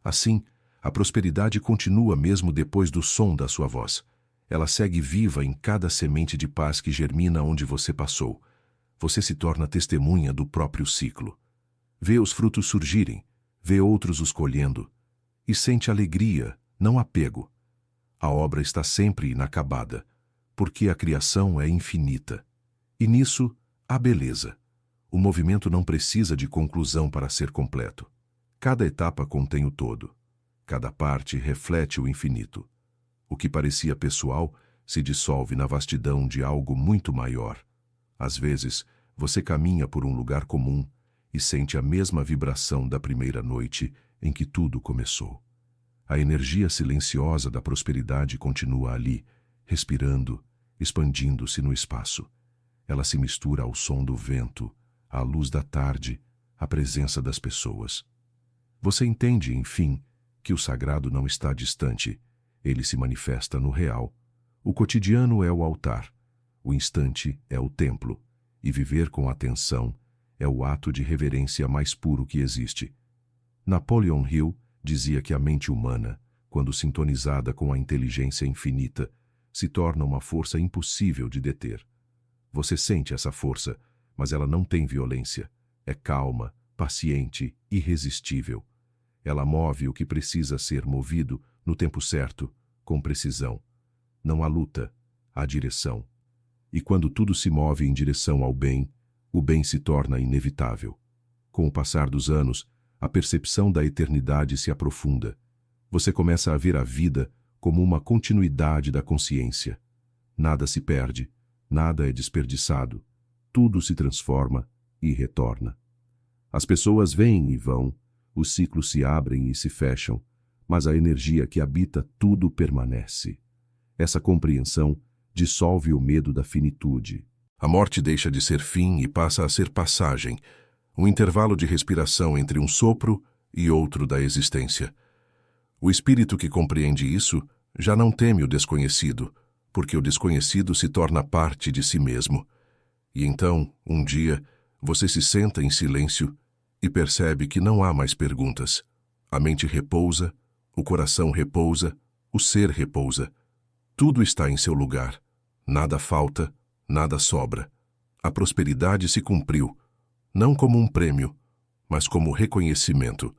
Assim, a prosperidade continua mesmo depois do som da sua voz. Ela segue viva em cada semente de paz que germina onde você passou. Você se torna testemunha do próprio ciclo. Vê os frutos surgirem, vê outros os colhendo, e sente alegria, não apego. A obra está sempre inacabada, porque a criação é infinita. E nisso, há beleza. O movimento não precisa de conclusão para ser completo. Cada etapa contém o todo. Cada parte reflete o infinito. O que parecia pessoal se dissolve na vastidão de algo muito maior. Às vezes, você caminha por um lugar comum e sente a mesma vibração da primeira noite em que tudo começou. A energia silenciosa da prosperidade continua ali, respirando, expandindo-se no espaço. Ela se mistura ao som do vento, à luz da tarde, à presença das pessoas. Você entende, enfim, que o sagrado não está distante, ele se manifesta no real. O cotidiano é o altar, o instante é o templo, e viver com atenção é o ato de reverência mais puro que existe. Napoleon Hill dizia que a mente humana, quando sintonizada com a inteligência infinita, se torna uma força impossível de deter. Você sente essa força, mas ela não tem violência. É calma, paciente, irresistível. Ela move o que precisa ser movido no tempo certo, com precisão. Não há luta, há direção. E quando tudo se move em direção ao bem, o bem se torna inevitável. Com o passar dos anos, a percepção da eternidade se aprofunda. Você começa a ver a vida como uma continuidade da consciência. Nada se perde, nada é desperdiçado. Tudo se transforma e retorna. As pessoas vêm e vão, os ciclos se abrem e se fecham, mas a energia que habita tudo permanece. Essa compreensão dissolve o medo da finitude. A morte deixa de ser fim e passa a ser passagem, um intervalo de respiração entre um sopro e outro da existência. O espírito que compreende isso já não teme o desconhecido, porque o desconhecido se torna parte de si mesmo. E então, um dia, você se senta em silêncio e percebe que não há mais perguntas. A mente repousa, o coração repousa, o ser repousa. Tudo está em seu lugar. Nada falta, nada sobra. A prosperidade se cumpriu, não como um prêmio, mas como reconhecimento.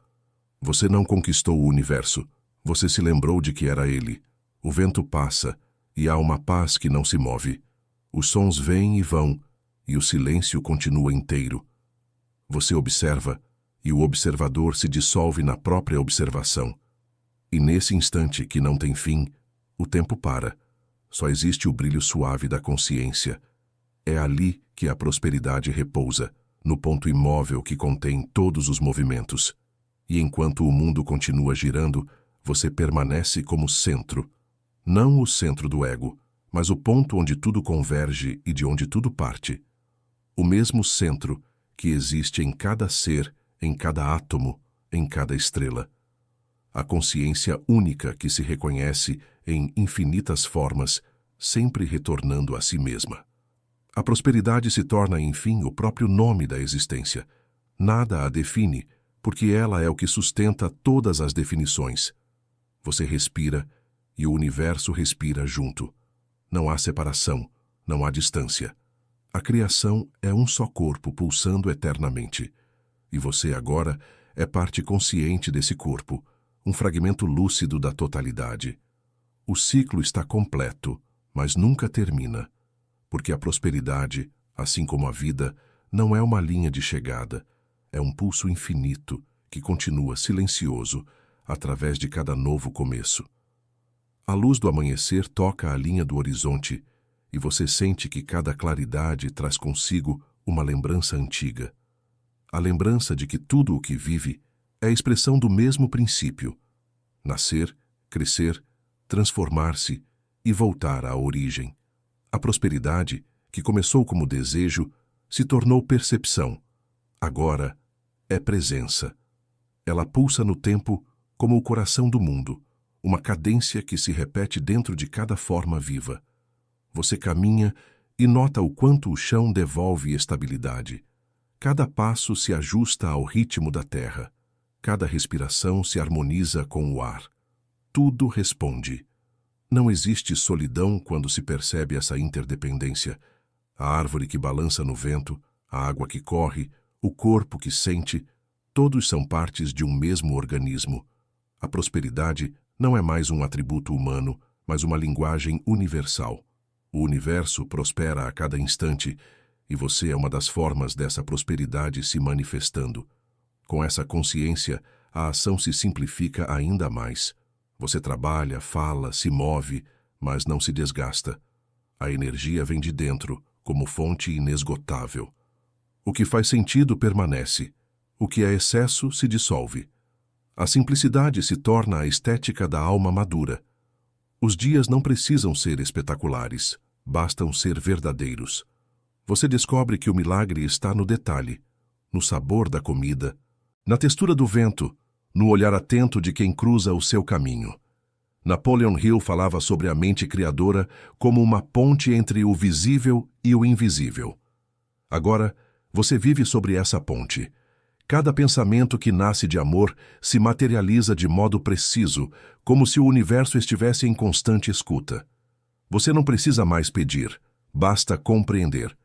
Você não conquistou o universo, você se lembrou de que era ele. O vento passa, e há uma paz que não se move. Os sons vêm e vão, e o silêncio continua inteiro. Você observa, e o observador se dissolve na própria observação. E nesse instante que não tem fim, o tempo para. Só existe o brilho suave da consciência. É ali que a prosperidade repousa, no ponto imóvel que contém todos os movimentos. E enquanto o mundo continua girando, você permanece como centro. Não o centro do ego, mas o ponto onde tudo converge e de onde tudo parte. O mesmo centro que existe em cada ser, em cada átomo, em cada estrela. A consciência única que se reconhece em infinitas formas, sempre retornando a si mesma. A prosperidade se torna, enfim, o próprio nome da existência. Nada a define, porque ela é o que sustenta todas as definições. Você respira e o universo respira junto. Não há separação, não há distância. A criação é um só corpo pulsando eternamente. E você agora é parte consciente desse corpo, um fragmento lúcido da totalidade. O ciclo está completo, mas nunca termina, porque a prosperidade, assim como a vida, não é uma linha de chegada, é um pulso infinito que continua silencioso através de cada novo começo. A luz do amanhecer toca a linha do horizonte e você sente que cada claridade traz consigo uma lembrança antiga. A lembrança de que tudo o que vive é a expressão do mesmo princípio: nascer, crescer, transformar-se e voltar à origem. A prosperidade, que começou como desejo, se tornou percepção. Agora é presença. Ela pulsa no tempo como o coração do mundo, uma cadência que se repete dentro de cada forma viva. Você caminha e nota o quanto o chão devolve estabilidade. Cada passo se ajusta ao ritmo da terra. Cada respiração se harmoniza com o ar. Tudo responde. Não existe solidão quando se percebe essa interdependência. A árvore que balança no vento, a água que corre, o corpo que sente, todos são partes de um mesmo organismo. A prosperidade não é mais um atributo humano, mas uma linguagem universal. O universo prospera a cada instante, e você é uma das formas dessa prosperidade se manifestando. Com essa consciência, a ação se simplifica ainda mais. Você trabalha, fala, se move, mas não se desgasta. A energia vem de dentro, como fonte inesgotável. O que faz sentido permanece. O que é excesso se dissolve. A simplicidade se torna a estética da alma madura. Os dias não precisam ser espetaculares, bastam ser verdadeiros. Você descobre que o milagre está no detalhe, no sabor da comida, na textura do vento, no olhar atento de quem cruza o seu caminho. Napoleon Hill falava sobre a mente criadora como uma ponte entre o visível e o invisível. Agora, você vive sobre essa ponte. Cada pensamento que nasce de amor se materializa de modo preciso, como se o universo estivesse em constante escuta. Você não precisa mais pedir, basta compreender.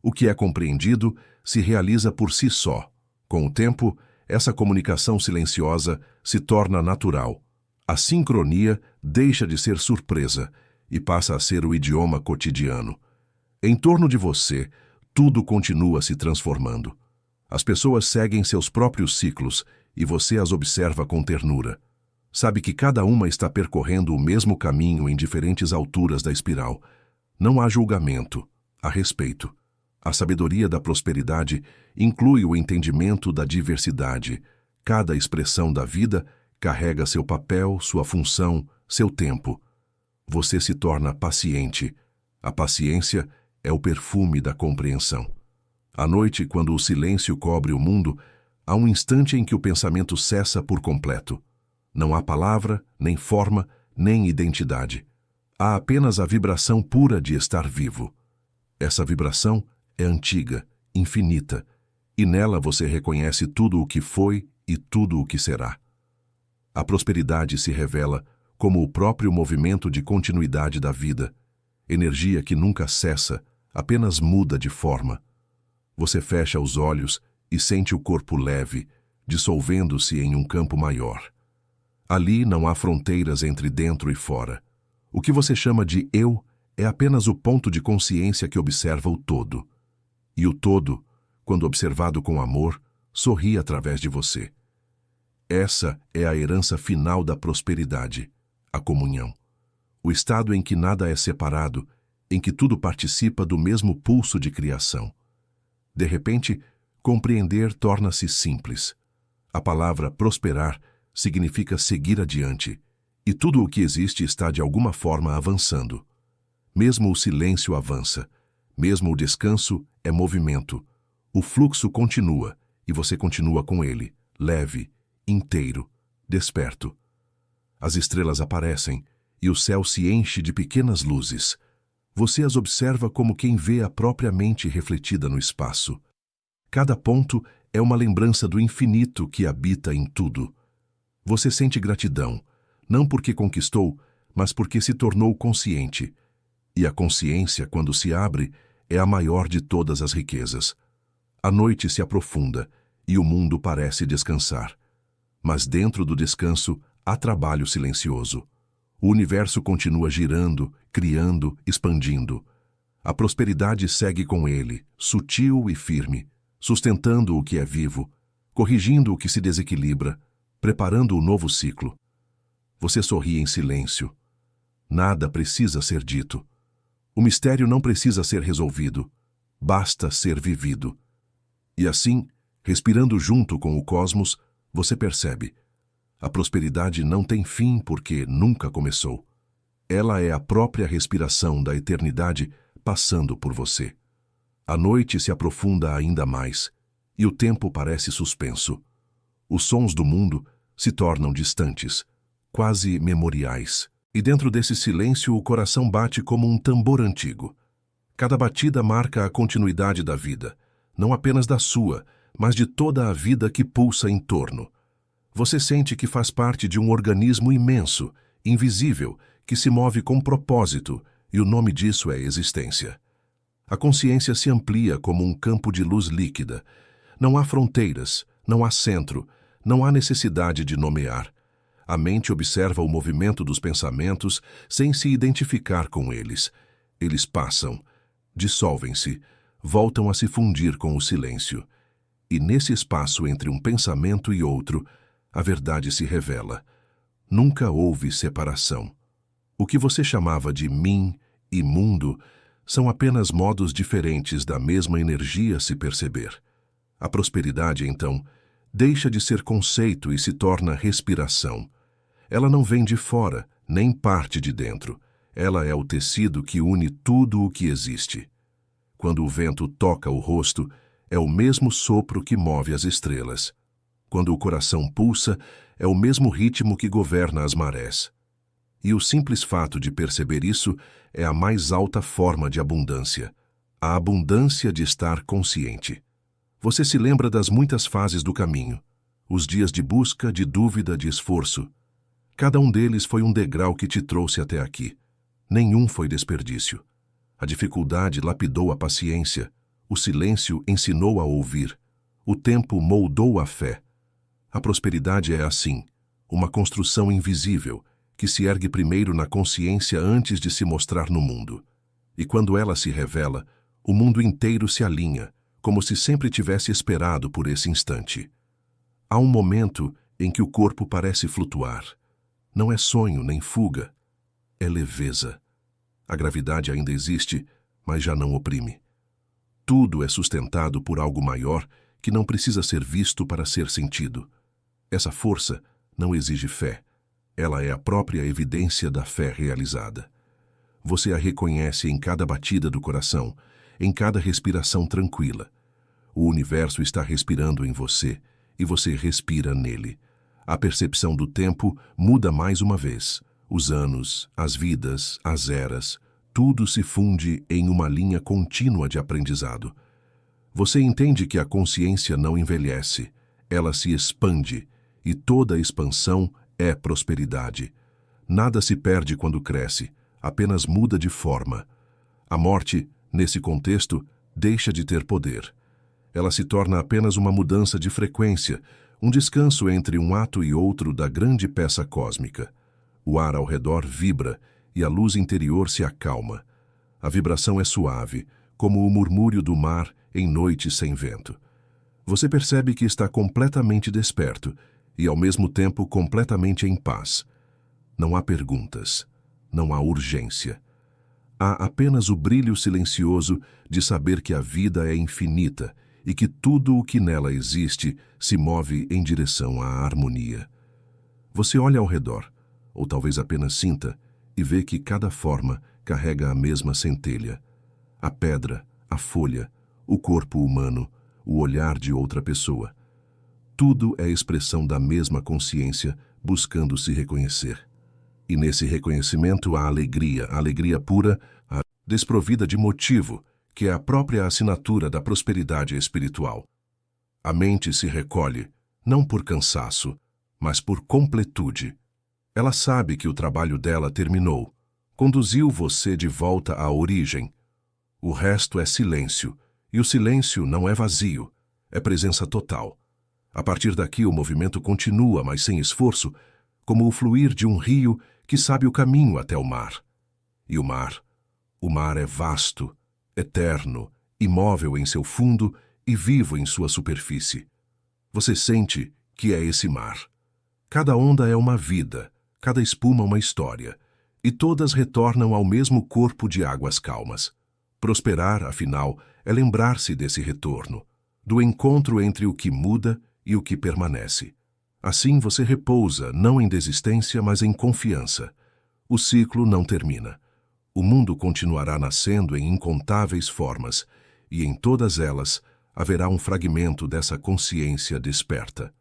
O que é compreendido se realiza por si só. Com o tempo, essa comunicação silenciosa se torna natural. A sincronia deixa de ser surpresa e passa a ser o idioma cotidiano. Em torno de você, tudo continua se transformando. As pessoas seguem seus próprios ciclos e você as observa com ternura. Sabe que cada uma está percorrendo o mesmo caminho em diferentes alturas da espiral. Não há julgamento, há respeito. A sabedoria da prosperidade inclui o entendimento da diversidade. Cada expressão da vida carrega seu papel, sua função, seu tempo. Você se torna paciente. A paciência é o perfume da compreensão. À noite, quando o silêncio cobre o mundo, há um instante em que o pensamento cessa por completo. Não há palavra, nem forma, nem identidade. Há apenas a vibração pura de estar vivo. Essa vibração é antiga, infinita, e nela você reconhece tudo o que foi e tudo o que será. A prosperidade se revela como o próprio movimento de continuidade da vida, energia que nunca cessa, apenas muda de forma. Você fecha os olhos e sente o corpo leve, dissolvendo-se em um campo maior. Ali não há fronteiras entre dentro e fora. O que você chama de eu é apenas o ponto de consciência que observa o todo. E o todo, quando observado com amor, sorri através de você. Essa é a herança final da prosperidade, a comunhão. O estado em que nada é separado, em que tudo participa do mesmo pulso de criação. De repente, compreender torna-se simples. A palavra prosperar significa seguir adiante, e tudo o que existe está de alguma forma avançando. Mesmo o silêncio avança, mesmo o descanso é movimento. O fluxo continua, e você continua com ele, leve, inteiro, desperto. As estrelas aparecem, e o céu se enche de pequenas luzes. Você as observa como quem vê a própria mente refletida no espaço. Cada ponto é uma lembrança do infinito que habita em tudo. Você sente gratidão, não porque conquistou, mas porque se tornou consciente. E a consciência, quando se abre, é a maior de todas as riquezas. A noite se aprofunda e o mundo parece descansar. Mas dentro do descanso há trabalho silencioso. O universo continua girando, criando, expandindo. A prosperidade segue com ele, sutil e firme, sustentando o que é vivo, corrigindo o que se desequilibra, preparando o novo ciclo. Você sorri em silêncio. Nada precisa ser dito. O mistério não precisa ser resolvido. Basta ser vivido. E assim, respirando junto com o cosmos, você percebe: a prosperidade não tem fim porque nunca começou. Ela é a própria respiração da eternidade passando por você. A noite se aprofunda ainda mais, e o tempo parece suspenso. Os sons do mundo se tornam distantes, quase memoriais. E dentro desse silêncio o coração bate como um tambor antigo. Cada batida marca a continuidade da vida, não apenas da sua, mas de toda a vida que pulsa em torno. Você sente que faz parte de um organismo imenso, invisível, que se move com propósito, e o nome disso é existência. A consciência se amplia como um campo de luz líquida. Não há fronteiras, não há centro, não há necessidade de nomear. A mente observa o movimento dos pensamentos sem se identificar com eles. Eles passam, dissolvem-se, voltam a se fundir com o silêncio. E nesse espaço entre um pensamento e outro, a verdade se revela. Nunca houve separação. O que você chamava de mim e mundo são apenas modos diferentes da mesma energia se perceber. A prosperidade, então, deixa de ser conceito e se torna respiração. Ela não vem de fora, nem parte de dentro. Ela é o tecido que une tudo o que existe. Quando o vento toca o rosto, é o mesmo sopro que move as estrelas. Quando o coração pulsa, é o mesmo ritmo que governa as marés. E o simples fato de perceber isso é a mais alta forma de abundância. A abundância de estar consciente. Você se lembra das muitas fases do caminho. Os dias de busca, de dúvida, de esforço. Cada um deles foi um degrau que te trouxe até aqui. Nenhum foi desperdício. A dificuldade lapidou a paciência. O silêncio ensinou a ouvir. O tempo moldou a fé. A prosperidade é assim, uma construção invisível, que se ergue primeiro na consciência antes de se mostrar no mundo. E quando ela se revela, o mundo inteiro se alinha, como se sempre tivesse esperado por esse instante. Há um momento em que o corpo parece flutuar. Não é sonho nem fuga, é leveza. A gravidade ainda existe, mas já não oprime. Tudo é sustentado por algo maior que não precisa ser visto para ser sentido. Essa força não exige fé. Ela é a própria evidência da fé realizada. Você a reconhece em cada batida do coração, em cada respiração tranquila. O universo está respirando em você e você respira nele. A percepção do tempo muda mais uma vez. Os anos, as vidas, as eras, tudo se funde em uma linha contínua de aprendizado. Você entende que a consciência não envelhece, ela se expande, e toda expansão é prosperidade. Nada se perde quando cresce, apenas muda de forma. A morte, nesse contexto, deixa de ter poder. Ela se torna apenas uma mudança de frequência, um descanso entre um ato e outro da grande peça cósmica. O ar ao redor vibra e a luz interior se acalma. A vibração é suave, como o murmúrio do mar em noite sem vento. Você percebe que está completamente desperto e, ao mesmo tempo, completamente em paz. Não há perguntas, não há urgência. Há apenas o brilho silencioso de saber que a vida é infinita e que tudo o que nela existe se move em direção à harmonia. Você olha ao redor, ou talvez apenas sinta, e vê que cada forma carrega a mesma centelha. A pedra, a folha, o corpo humano, o olhar de outra pessoa. Tudo é expressão da mesma consciência buscando se reconhecer. E nesse reconhecimento há a alegria pura, a desprovida de motivo, que é a própria assinatura da prosperidade espiritual. A mente se recolhe, não por cansaço, mas por completude. Ela sabe que o trabalho dela terminou, conduziu você de volta à origem. O resto é silêncio, e o silêncio não é vazio, é presença total. A partir daqui o movimento continua, mas sem esforço, como o fluir de um rio que sabe o caminho até o mar. E o mar é vasto, eterno, imóvel em seu fundo e vivo em sua superfície. Você sente que é esse mar. Cada onda é uma vida, cada espuma uma história, e todas retornam ao mesmo corpo de águas calmas. Prosperar, afinal, é lembrar-se desse retorno, do encontro entre o que muda e o que permanece. Assim você repousa, não em desistência, mas em confiança. O ciclo não termina. O mundo continuará nascendo em incontáveis formas, e em todas elas haverá um fragmento dessa consciência desperta.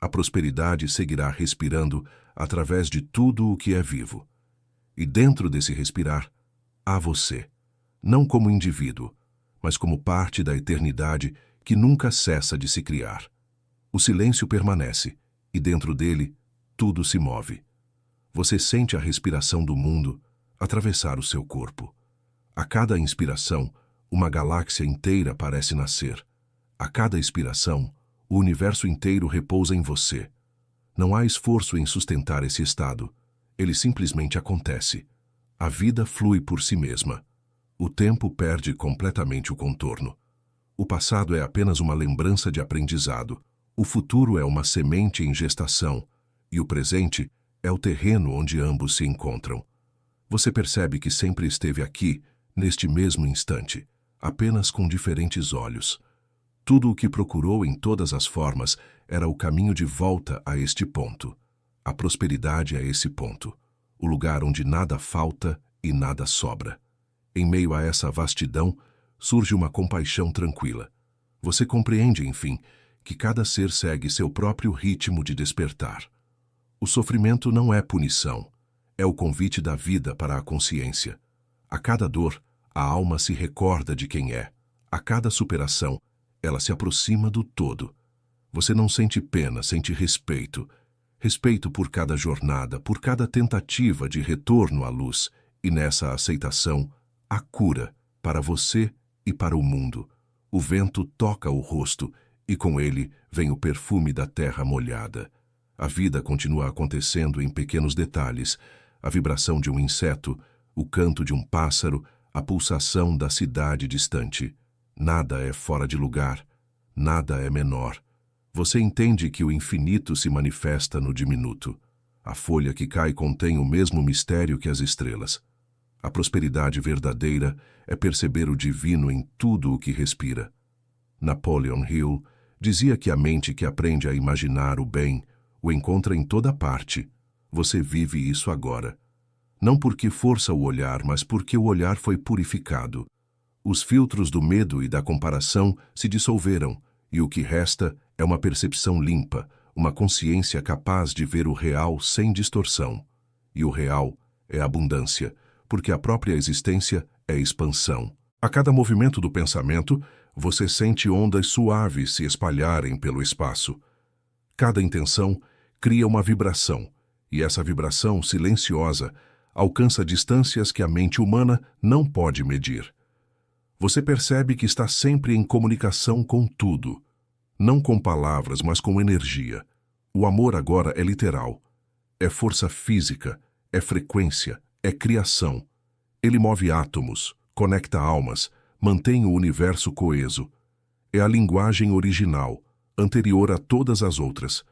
A prosperidade seguirá respirando através de tudo o que é vivo. E dentro desse respirar, há você, não como indivíduo, mas como parte da eternidade que nunca cessa de se criar. O silêncio permanece, e dentro dele, tudo se move. Você sente a respiração do mundo atravessar o seu corpo. A cada inspiração, uma galáxia inteira parece nascer. A cada expiração, o universo inteiro repousa em você. Não há esforço em sustentar esse estado. Ele simplesmente acontece. A vida flui por si mesma. O tempo perde completamente o contorno. O passado é apenas uma lembrança de aprendizado. O futuro é uma semente em gestação. E o presente é o terreno onde ambos se encontram. Você percebe que sempre esteve aqui, neste mesmo instante, apenas com diferentes olhos. Tudo o que procurou em todas as formas era o caminho de volta a este ponto. A prosperidade é esse ponto, o lugar onde nada falta e nada sobra. Em meio a essa vastidão, surge uma compaixão tranquila. Você compreende, enfim, que cada ser segue seu próprio ritmo de despertar. O sofrimento não é punição, é o convite da vida para a consciência. A cada dor, a alma se recorda de quem é. A cada superação, ela se aproxima do todo. Você não sente pena, sente respeito. Respeito por cada jornada, por cada tentativa de retorno à luz. E nessa aceitação, a cura para você e para o mundo. O vento toca o rosto e com ele vem o perfume da terra molhada. A vida continua acontecendo em pequenos detalhes. A vibração de um inseto, o canto de um pássaro, a pulsação da cidade distante. Nada é fora de lugar, nada é menor. Você entende que o infinito se manifesta no diminuto. A folha que cai contém o mesmo mistério que as estrelas. A prosperidade verdadeira é perceber o divino em tudo o que respira. Napoleon Hill dizia que a mente que aprende a imaginar o bem o encontra em toda parte. Você vive isso agora. Não porque força o olhar, mas porque o olhar foi purificado. Os filtros do medo e da comparação se dissolveram, e o que resta é uma percepção limpa, uma consciência capaz de ver o real sem distorção. E o real é abundância, porque a própria existência é expansão. A cada movimento do pensamento, você sente ondas suaves se espalharem pelo espaço. Cada intenção cria uma vibração, e essa vibração silenciosa alcança distâncias que a mente humana não pode medir. Você percebe que está sempre em comunicação com tudo, não com palavras, mas com energia. O amor agora é literal. É força física, é frequência, é criação. Ele move átomos, conecta almas, mantém o universo coeso. É a linguagem original, anterior a todas as outras.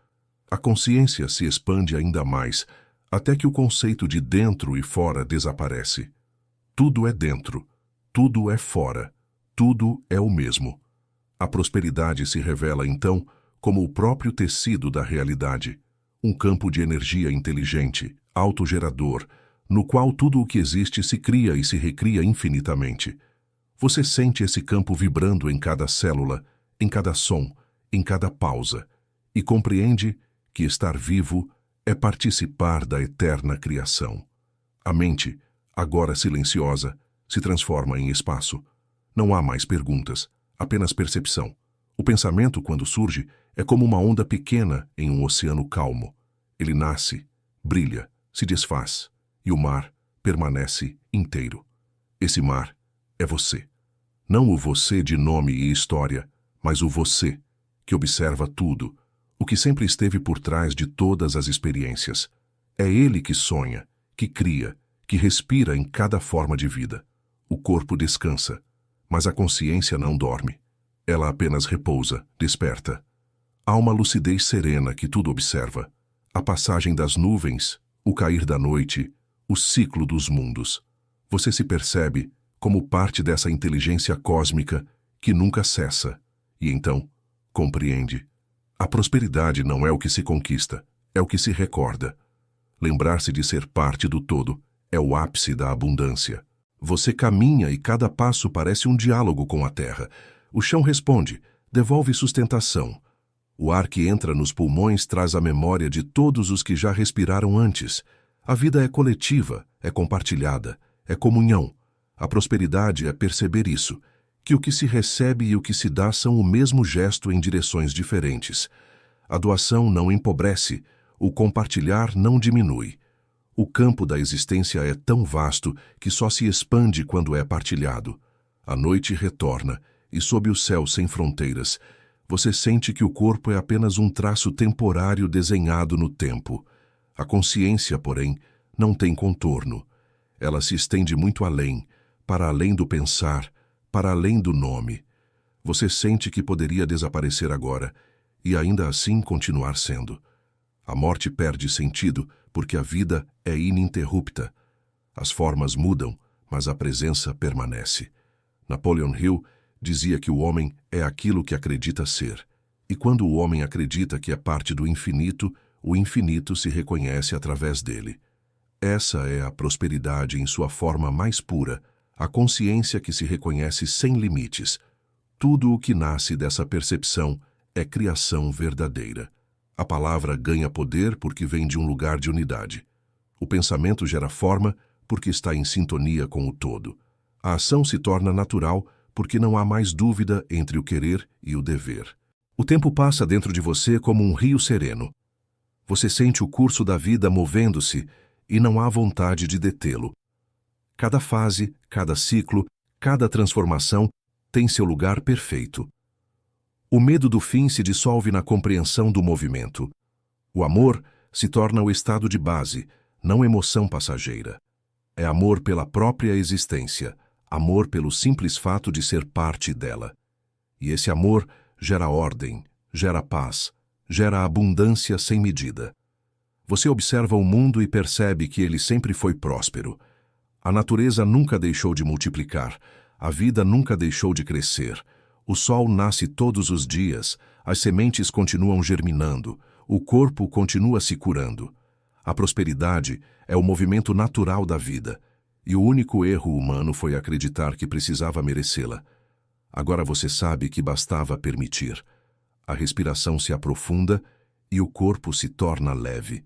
A consciência se expande ainda mais, até que o conceito de dentro e fora desaparece. Tudo é dentro, tudo é fora, tudo é o mesmo. A prosperidade se revela, então, como o próprio tecido da realidade, um campo de energia inteligente, autogerador, no qual tudo o que existe se cria e se recria infinitamente. Você sente esse campo vibrando em cada célula, em cada som, em cada pausa, e compreende que estar vivo é participar da eterna criação. A mente, agora silenciosa, se transforma em espaço. Não há mais perguntas, apenas percepção. O pensamento, quando surge, é como uma onda pequena em um oceano calmo. Ele nasce, brilha, se desfaz, e o mar permanece inteiro. Esse mar é você. Não o você de nome e história, mas o você, que observa tudo, o que sempre esteve por trás de todas as experiências. É ele que sonha, que cria, que respira em cada forma de vida. O corpo descansa, mas a consciência não dorme. Ela apenas repousa, desperta. Há uma lucidez serena que tudo observa. A passagem das nuvens, o cair da noite, o ciclo dos mundos. Você se percebe como parte dessa inteligência cósmica que nunca cessa. E então, compreende. A prosperidade não é o que se conquista, é o que se recorda. Lembrar-se de ser parte do todo é o ápice da abundância. Você caminha e cada passo parece um diálogo com a terra. O chão responde, devolve sustentação. O ar que entra nos pulmões traz a memória de todos os que já respiraram antes. A vida é coletiva, é compartilhada, é comunhão. A prosperidade é perceber isso, que o que se recebe e o que se dá são o mesmo gesto em direções diferentes. A doação não empobrece, o compartilhar não diminui. O campo da existência é tão vasto que só se expande quando é partilhado. A noite retorna, e sob o céu sem fronteiras, você sente que o corpo é apenas um traço temporário desenhado no tempo. A consciência, porém, não tem contorno. Ela se estende muito além, para além do pensar, para além do nome. Você sente que poderia desaparecer agora, e ainda assim continuar sendo. A morte perde sentido porque a vida é ininterrupta. As formas mudam, mas a presença permanece. Napoleon Hill dizia que o homem é aquilo que acredita ser. E quando o homem acredita que é parte do infinito, o infinito se reconhece através dele. Essa é a prosperidade em sua forma mais pura, a consciência que se reconhece sem limites. Tudo o que nasce dessa percepção é criação verdadeira. A palavra ganha poder porque vem de um lugar de unidade. O pensamento gera forma porque está em sintonia com o todo. A ação se torna natural porque não há mais dúvida entre o querer e o dever. O tempo passa dentro de você como um rio sereno. Você sente o curso da vida movendo-se e não há vontade de detê-lo. Cada fase, cada ciclo, cada transformação tem seu lugar perfeito. O medo do fim se dissolve na compreensão do movimento. O amor se torna o estado de base, não emoção passageira. É amor pela própria existência, amor pelo simples fato de ser parte dela. E esse amor gera ordem, gera paz, gera abundância sem medida. Você observa o mundo e percebe que ele sempre foi próspero. A natureza nunca deixou de multiplicar, a vida nunca deixou de crescer. O sol nasce todos os dias, as sementes continuam germinando, o corpo continua se curando. A prosperidade é o movimento natural da vida, e o único erro humano foi acreditar que precisava merecê-la. Agora você sabe que bastava permitir. A respiração se aprofunda e o corpo se torna leve.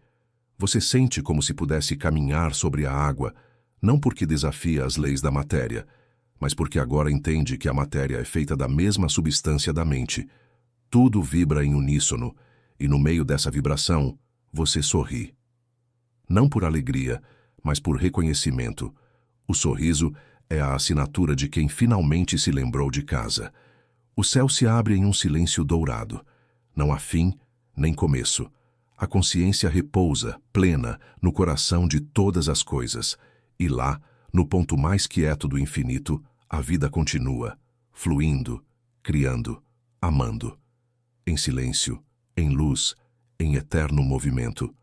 Você sente como se pudesse caminhar sobre a água, não porque desafia as leis da matéria, mas porque agora entende que a matéria é feita da mesma substância da mente. Tudo vibra em uníssono, e no meio dessa vibração, você sorri. Não por alegria, mas por reconhecimento. O sorriso é a assinatura de quem finalmente se lembrou de casa. O céu se abre em um silêncio dourado. Não há fim, nem começo. A consciência repousa, plena, no coração de todas as coisas. E lá, no ponto mais quieto do infinito, a vida continua, fluindo, criando, amando. Em silêncio, em luz, em eterno movimento.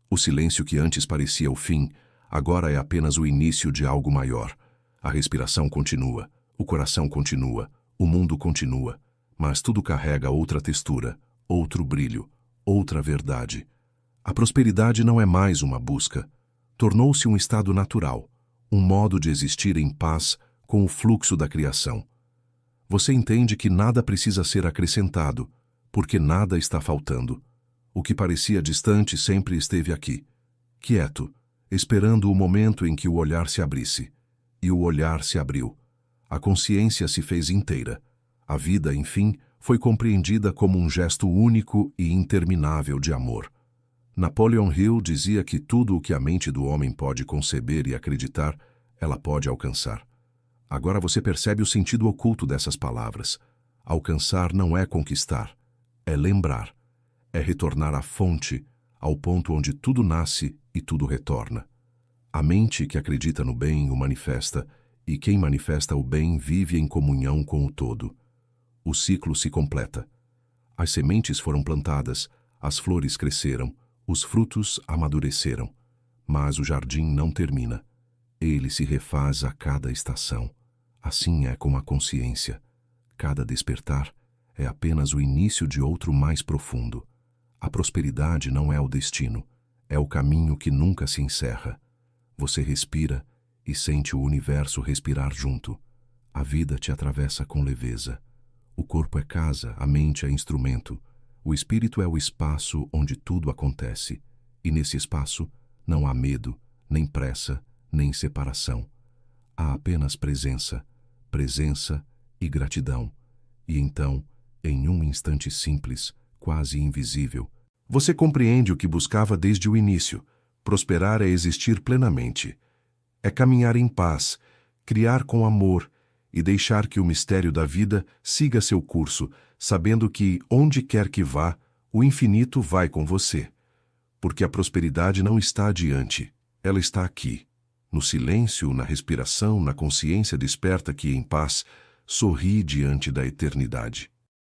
O silêncio que antes parecia o fim, agora é apenas o início de algo maior. A respiração continua, o coração continua, o mundo continua, mas tudo carrega outra textura, outro brilho, outra verdade. A prosperidade não é mais uma busca. Tornou-se um estado natural, um modo de existir em paz com o fluxo da criação. Você entende que nada precisa ser acrescentado, porque nada está faltando. O que parecia distante sempre esteve aqui, quieto, esperando o momento em que o olhar se abrisse. E o olhar se abriu. A consciência se fez inteira. A vida, enfim, foi compreendida como um gesto único e interminável de amor. Napoleon Hill dizia que tudo o que a mente do homem pode conceber e acreditar, ela pode alcançar. Agora você percebe o sentido oculto dessas palavras. Alcançar não é conquistar, é lembrar. É retornar à fonte, ao ponto onde tudo nasce e tudo retorna. A mente que acredita no bem o manifesta, e quem manifesta o bem vive em comunhão com o todo. O ciclo se completa. As sementes foram plantadas, as flores cresceram, os frutos amadureceram. Mas o jardim não termina. Ele se refaz a cada estação. Assim é com a consciência. Cada despertar é apenas o início de outro mais profundo. A prosperidade não é o destino, É o caminho que nunca se encerra. Você respira e sente o universo respirar junto. A vida te atravessa com leveza. O corpo é casa, a mente é instrumento. O espírito é o espaço onde tudo acontece. E nesse espaço não há medo, nem pressa, nem separação. Há apenas presença, presença e gratidão. E então, em um instante simples, quase invisível, você compreende o que buscava desde o início. Prosperar é existir plenamente. É caminhar em paz, criar com amor e deixar que o mistério da vida siga seu curso, sabendo que, onde quer que vá, o infinito vai com você. Porque a prosperidade não está adiante, ela está aqui. No silêncio, na respiração, na consciência desperta que, em paz, sorri diante da eternidade.